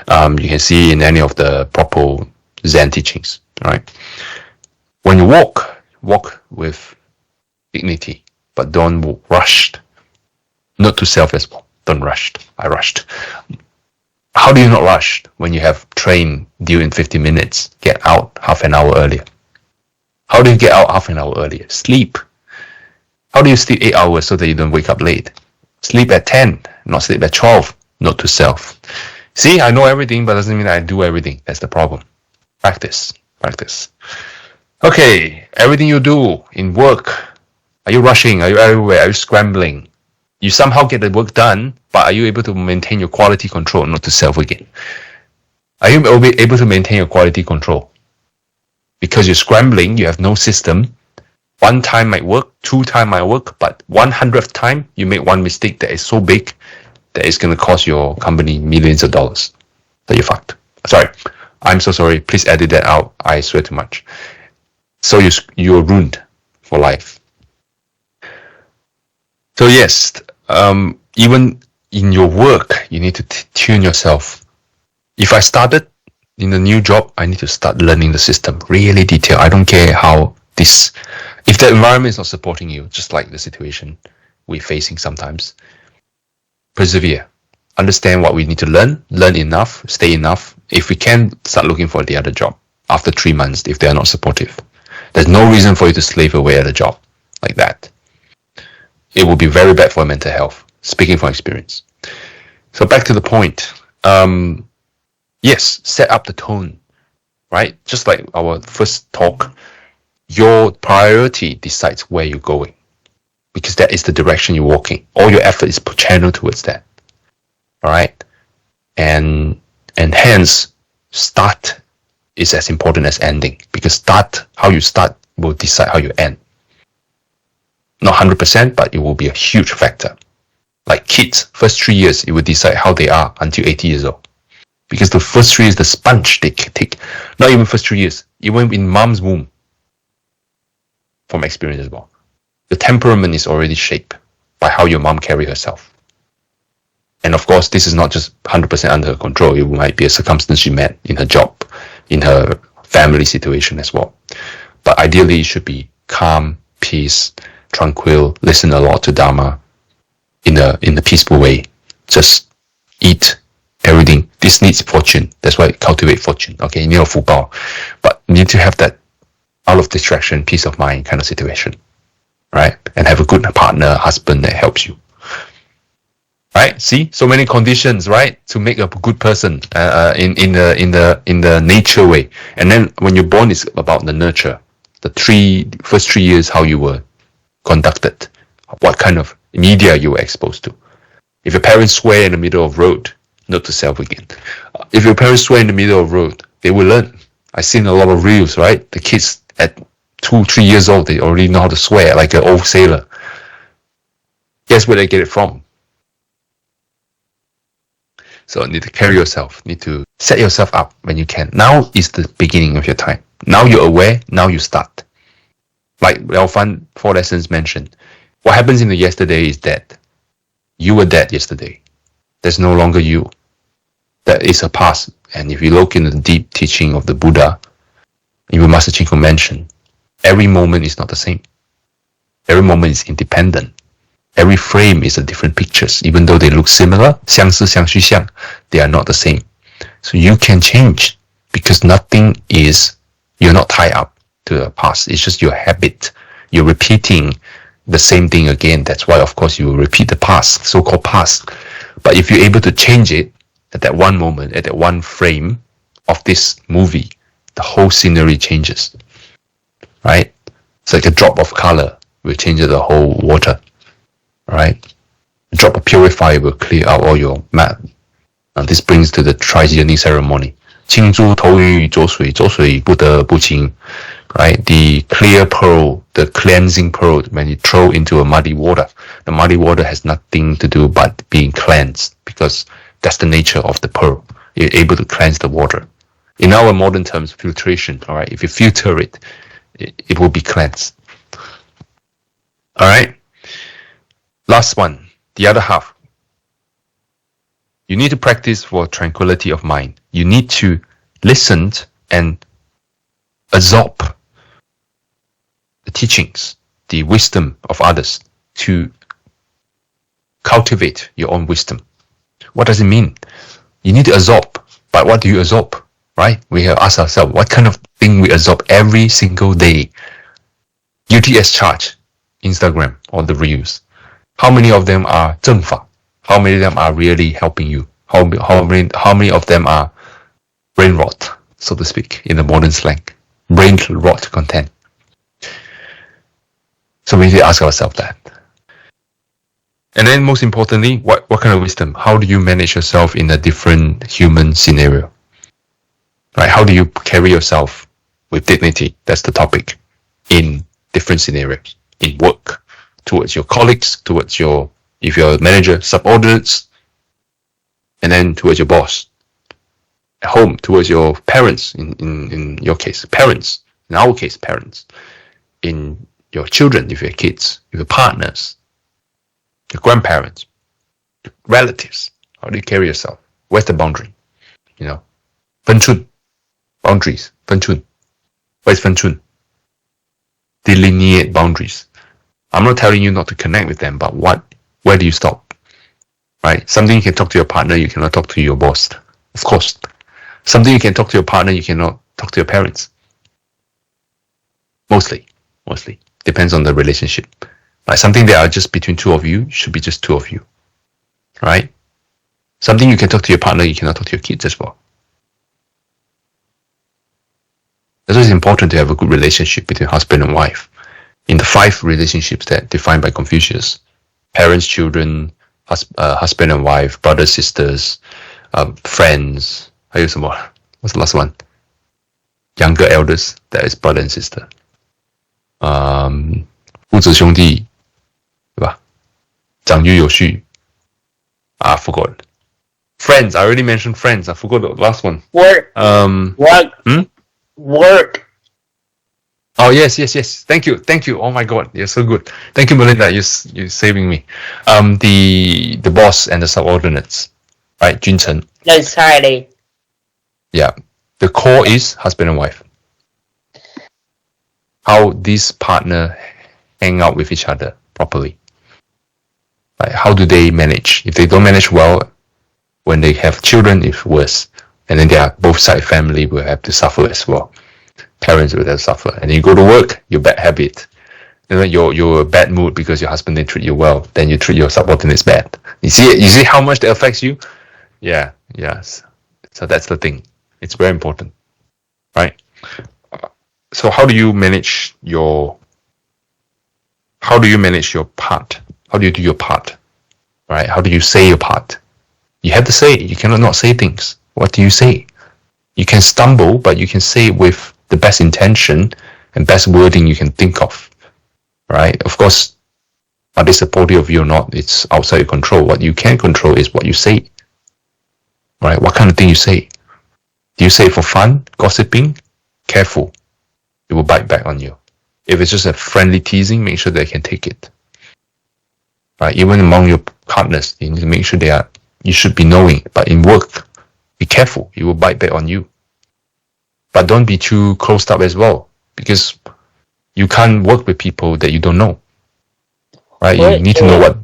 You can see in any of the proper Zen teachings, right? When you walk with dignity, but don't rush. Not to self as well. Don't rush. I rushed. How do you not rush when you have train due in 50 minutes? Get out half an hour earlier. How do you get out half an hour earlier? Sleep. How do you sleep 8 hours so that you don't wake up late? Sleep at 10, not sleep at 12. Not to self. See, I know everything, but doesn't mean I do everything. That's the problem. Practice. Okay, everything you do in work, are you rushing? Are you everywhere? Are you scrambling? You somehow get the work done, but are you able to maintain your quality control? Not to self again. Are you able to maintain your quality control? Because you're scrambling, you have no system. 1 time might work, 2 time might work, but 100th time you make one mistake that is so big that it's going to cost your company millions of dollars. That you're fucked. Sorry. I'm so sorry. Please edit that out. I swear too much. So you're ruined for life. So yes, even in your work, you need to tune yourself. If I started in a new job, I need to start learning the system really detailed. I don't care how this, if the environment is not supporting you, just like the situation we're facing sometimes, persevere. Understand what we need to learn enough, stay enough. If we can, start looking for the other job after 3 months if they are not supportive. There's no reason for you to slave away at a job like that. It will be very bad for mental health, speaking from experience. So back to the point. Yes, set up the tone, right? Just like our first talk, your priority decides where you're going because that is the direction you're walking. All your effort is channeled towards that. All right? And hence, start is as important as ending because how you start will decide how you end. Not 100%, but it will be a huge factor. Like kids, first 3 years, it will decide how they are until 80 years old. Because the first 3 years, the sponge they take. Not even first 3 years, even in mom's womb. From experience as well. The temperament is already shaped by how your mom carry herself. And of course, this is not just 100% under her control. It might be a circumstance she met in her job, in her family situation as well. But ideally, it should be calm, peace, tranquil, listen a lot to Dharma in a peaceful way. Just eat everything. This needs fortune. That's why cultivate fortune. Okay, you need a 福报. But You need to have that out of distraction, peace of mind kind of situation, right? And have a good partner, husband that helps you. Right? See, so many conditions, right, to make a good person in the nature way. And then when you're born, it's about the nurture. The first 3 years, how you were conducted, what kind of media you were exposed to. If your parents swear in the middle of road, note to self again. If your parents swear in the middle of road, they will learn. I've seen a lot of reels, right? The kids at 2-3 years old, they already know how to swear like an old sailor. Guess where they get it from? So you need to carry yourself, need to set yourself up when you can. Now is the beginning of your time. Now you're aware, now you start. Like Lao Fan 4 lessons mentioned, what happens in the yesterday is dead. You were dead yesterday. There's no longer you. That is a past. And if you look in the deep teaching of the Buddha, even Master Cheng mentioned, every moment is not the same. Every moment is independent. Every frame is a different pictures. Even though they look similar, 相似相虚相, they are not the same. So you can change because you're not tied up to the past. It's just your habit. You're repeating the same thing again. That's why, of course, you will repeat the past, so-called past. But if you're able to change it at that one moment, at that one frame of this movie, the whole scenery changes, right? It's like a drop of color will change the whole water, right? A drop of purifier will clear out all your mat. And this brings to the tri-journey ceremony. 清珠投于浊水，浊水不得不清. Right? The clear pearl, the cleansing pearl, when you throw into a muddy water, the muddy water has nothing to do but being cleansed because that's the nature of the pearl. You're able to cleanse the water. In our modern terms, filtration, all right? If you filter it, it will be cleansed. All right? Last one, the other half. You need to practice for tranquility of mind. You need to listen and absorb the teachings, the wisdom of others to cultivate your own wisdom. What does it mean? You need to absorb, but what do you absorb, right? We have asked ourselves, what kind of thing we absorb every single day? UTS charge, Instagram, or the reels. How many of them are 正法? How many of them are really helping you? How many of them are brain rot, so to speak, in the modern slang? Brain rot content. So we need to ask ourselves that. And then most importantly, what kind of wisdom? How do you manage yourself in a different human scenario? Right? How do you carry yourself with dignity? That's the topic. In different scenarios. In work, towards your colleagues, towards if you're a manager, subordinates, and then towards your boss. At home, towards your parents, in your case, parents. In our case, parents. In your children, if you have kids, your partners, your grandparents, your relatives. How do you carry yourself? Where's the boundary? Fen chun. Boundaries. Fen chun. Where's fen chun? Delineate boundaries. I'm not telling you not to connect with them, but where do you stop? Right? Something you can talk to your partner, you cannot talk to your boss. Of course. Something you can talk to your partner, you cannot talk to your parents. Mostly. Depends on the relationship. Right? Something that are just between two of you should be just two of you. Right? Something you can talk to your partner, you cannot talk to your kids as well. That's why it's important to have a good relationship between husband and wife. In the 5 relationships that defined by Confucius, parents, children, husband and wife, brothers, sisters, friends, 还有什么? What's the last one? Younger elders, that is brother and sister. 父子兄弟, 对吧? 长幼有序. I forgot. Friends, I already mentioned friends. I forgot the last one. Work. Work. Oh, yes. Thank you. Oh my God, you're so good. Thank you, Melinda. You're saving me. The boss and the subordinates, right? 君臣. Entirely. Yeah. The core is husband and wife. How these partner hang out with each other properly. Right? How do they manage? If they don't manage well, when they have children, it's worse. And then both side family will have to suffer as well. parents will suffer. And you go to work, your bad habit. You're a bad mood because your husband didn't treat you well. Then you treat your subordinates bad. You see how much that affects you? Yeah, yes. So that's the thing. It's very important, right? So how do you manage your part? How do you do your part, right? How do you say your part? You have to say it. You cannot not say things. What do you say? You can stumble, but you can say it with the best intention and best wording you can think of, right? Of course, are they supportive of you or not? It's outside your control. What you can control is what you say, right? What kind of thing you say? Do you say it for fun, gossiping? Careful. It will bite back on you. If it's just a friendly teasing, make sure they can take it. Right? Even among your partners, you need to make sure you should be knowing. But in work, be careful. It will bite back on you. But don't be too closed up as well, because you can't work with people that you don't know. Right? You need to know what,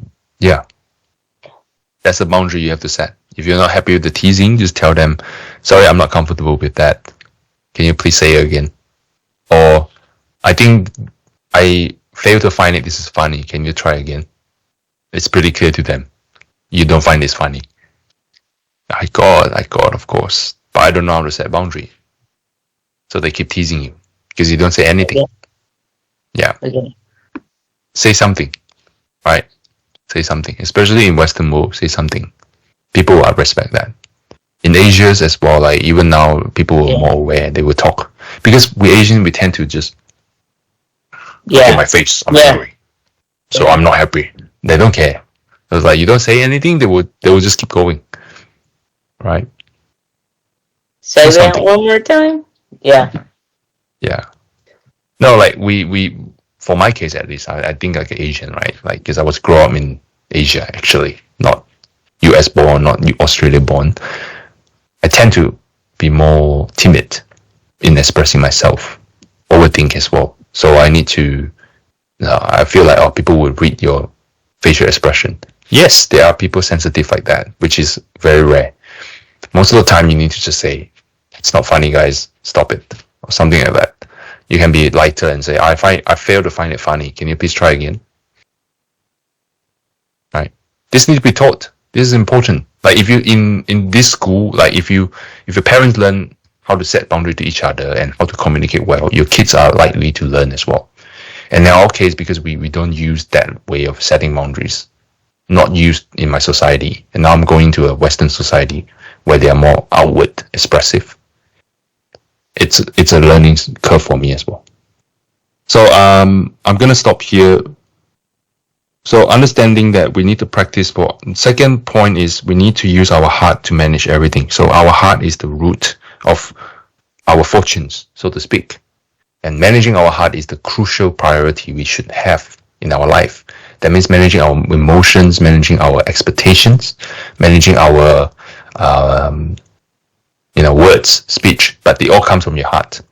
that's a boundary you have to set. If you're not happy with the teasing, just tell them, sorry, I'm not comfortable with that. Can you please say it again? Or, I think I failed to find it. This is funny. Can you try again? It's pretty clear to them. You don't find this funny. I got, of course. But I don't know how to set a boundary. So they keep teasing you because you don't say anything. Okay. Yeah. Okay. Say something, right? Say something. Especially in Western world, say something. People will respect that. In Asia as well, like even now, people are more aware. They will talk. Because we Asian, we tend to just look at my face. I'm angry. So I'm not happy. They don't care. It's like you don't say anything, they will just keep going. Right? Say that one more time? Yeah. Yeah. No, like we for my case at least, I think like Asian, right? Like because I was grown up in Asia actually, not US born, not Australia born. I tend to be more timid in expressing myself, overthink as well. So I need to, I feel like people will read your facial expression. Yes, there are people sensitive like that, which is very rare. Most of the time you need to just say, it's not funny guys, stop it, or something like that. You can be lighter and say, I fail to find it funny, can you please try again? Right? This needs to be taught. This is important. Like if you in this school, like if your parents learn how to set boundary to each other and how to communicate well, your kids are likely to learn as well. And in our case, because we don't use that way of setting boundaries, not used in my society, and now I'm going to a Western society where they are more outward expressive. It's a learning curve for me as well. So I'm gonna stop here. So understanding that we need to practice for, second point is we need to use our heart to manage everything. So our heart is the root of our fortunes, so to speak. And managing our heart is the crucial priority we should have in our life. That means managing our emotions, managing our expectations, managing our words, speech, but they all come from your heart.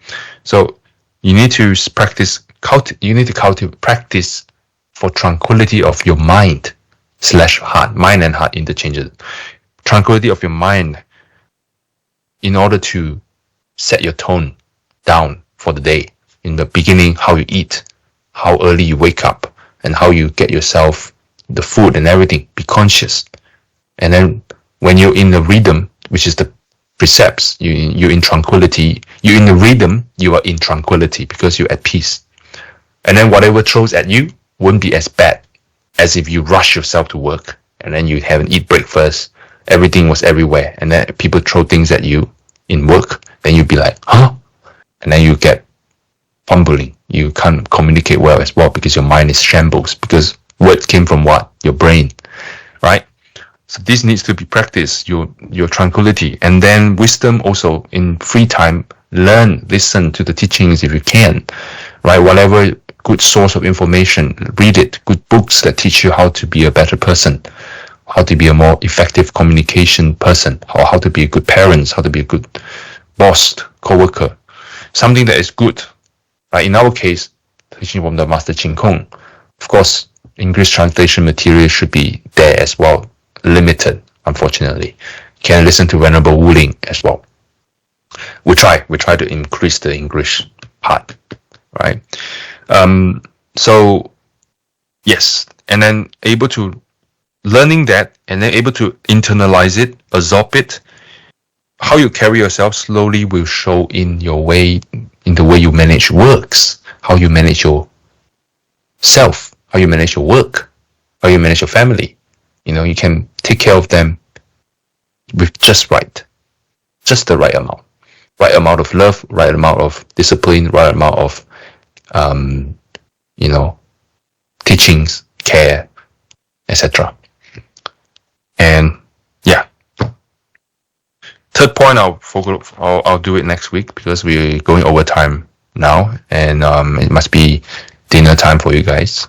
So you need to practice for tranquility of your mind / heart. Mind and heart interchanges. Tranquility of your mind in order to set your tone down for the day. In the beginning, how you eat, how early you wake up, and how you get yourself the food and everything. Be conscious. And then when you're in the rhythm, which is the precepts, you're in tranquility. You're in the rhythm, you are in tranquility because you're at peace. And then whatever throws at you won't be as bad as if you rush yourself to work and then you haven't eat breakfast, everything was everywhere, and then people throw things at you in work, then you'd be like, huh? And then you get fumbling. You can't communicate well as well because your mind is shambles, because words came from what? Your brain, right? So this needs to be practiced, your tranquility. And then wisdom also, in free time, listen to the teachings if you can, right? Whatever good source of information, read it. Good books that teach you how to be a better person, how to be a more effective communication person, or how to be a good parent, how to be a good boss, co-worker. Something that is good. Right? In our case, teaching from the Master Cheng. Of course, English translation material should be there as well. Limited, unfortunately. You can listen to Venerable Wu Ling as well. We try to increase the English heart, right? So yes, and then learning that, and then able to internalize it, absorb it. How you carry yourself slowly will show in the way you manage works, how you manage yourself, how you manage your work, how you manage your family. You can take care of them with just the right amount of love, right amount of discipline, right amount of teachings, care, etc. And yeah, third point, I'll do it next week because we're going over time now, and it must be dinner time for you guys.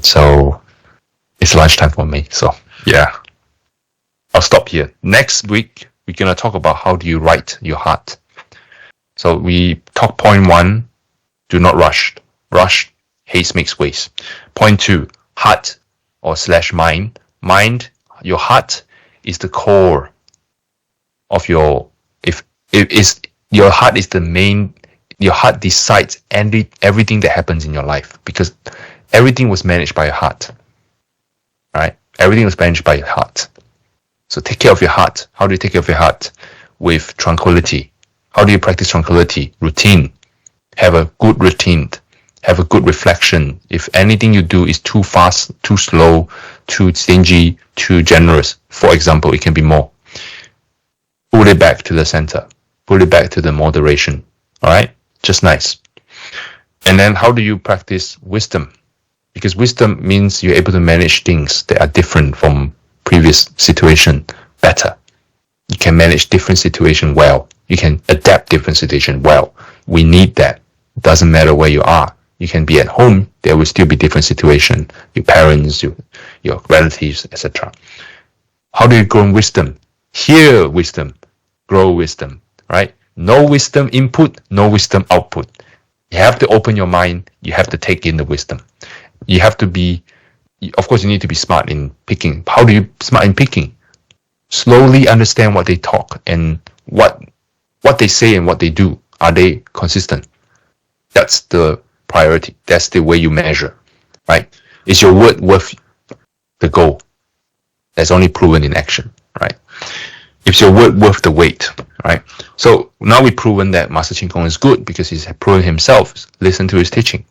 So it's lunchtime for me. So yeah, I'll stop here. Next week we're gonna talk about how do you write your heart. So we talk point 1, do not rush. Rush, haste makes waste. Point 2, heart or / mind. Mind, your heart is the core of your. If your heart is the main, your heart decides everything that happens in your life, because everything was managed by your heart. Right? Everything was managed by your heart. So take care of your heart. How do you take care of your heart? With tranquility. How do you practice tranquility? Routine. Have a good routine. Have a good reflection. If anything you do is too fast, too slow, too stingy, too generous, for example, it can be more. Pull it back to the center. Pull it back to the moderation. All right? Just nice. And then how do you practice wisdom? Because wisdom means you're able to manage things that are different from previous situation better. You can manage different situation well. You can adapt different situation well. We need that. It doesn't matter where you are. You can be at home, there will still be different situation. Your parents, your relatives, etc. How do you grow wisdom? Hear wisdom, grow wisdom, right? No wisdom input, no wisdom output. You have to open your mind. You have to take in the wisdom. You have to be, of course, you need to be smart in picking. How do you smart in picking? Slowly understand what they talk and what they say and what they do. Are they consistent? That's the priority. That's the way you measure, right? Is your word worth the goal? That's only proven in action, right? Is your word worth the weight, right? So now we've proven that Master Cheng Kung is good because he's proven himself. Listen to his teaching.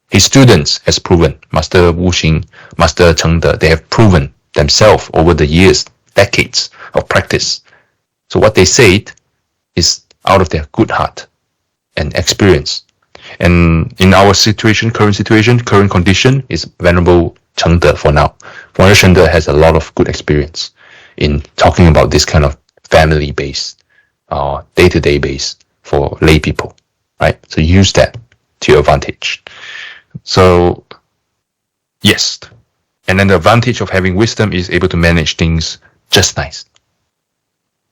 His students has proven. Master Wu Xing, Master Cheng De, they have proven themselves over the years, decades of practice. So what they said is out of their good heart and experience. And in our situation, current condition is Venerable Cheng De for now. Venerable Cheng De has a lot of good experience in talking about this kind of family-based, day-to-day base for lay people, right? So use that to your advantage. So, yes. And then the advantage of having wisdom is able to manage things just nice.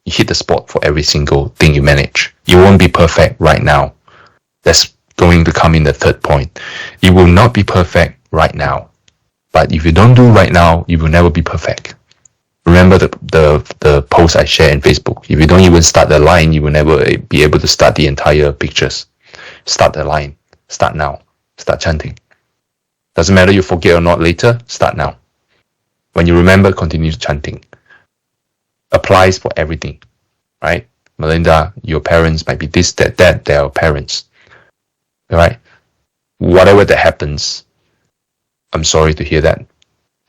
You hit the spot for every single thing you manage. You won't be perfect right now. That's going to come in the third point. It will not be perfect right now. But if you don't do right now, you will never be perfect. Remember the post I shared in Facebook. If you don't even start the line, you will never be able to start the entire pictures. Start the line. Start now. Start chanting. Doesn't matter you forget or not later, start now. When you remember, continue chanting. Applies for everything, right? Melinda, your parents might be this, that, they're our parents. Right? Whatever that happens, I'm sorry to hear that.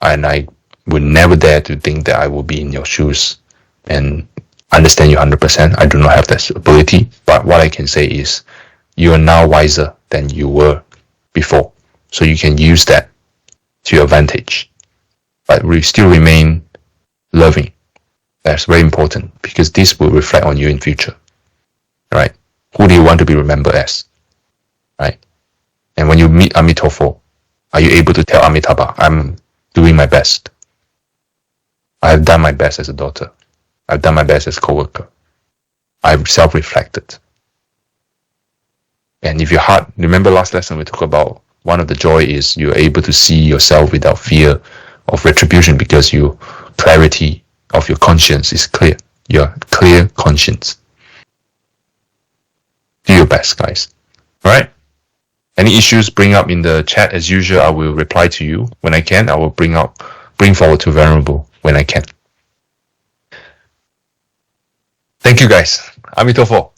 And I would never dare to think that I will be in your shoes and understand you 100%. I do not have that ability. But what I can say is you are now wiser than you were before. So you can use that to your advantage. But we still remain loving. That's very important because this will reflect on you in future. Right? Who do you want to be remembered as? Right? And when you meet Amitabha, are you able to tell Amitabha, I'm doing my best. I have done my best as a daughter. I've done my best as a co-worker. I've self-reflected. And if your heart, remember last lesson we talked about one of the joy is you're able to see yourself without fear of retribution because your clarity of your conscience is clear. Your clear conscience. Do your best, guys. All right. Any issues, bring up in the chat as usual. I will reply to you when I can. I will bring forward to Venerable when I can. Thank you guys. Amitofo.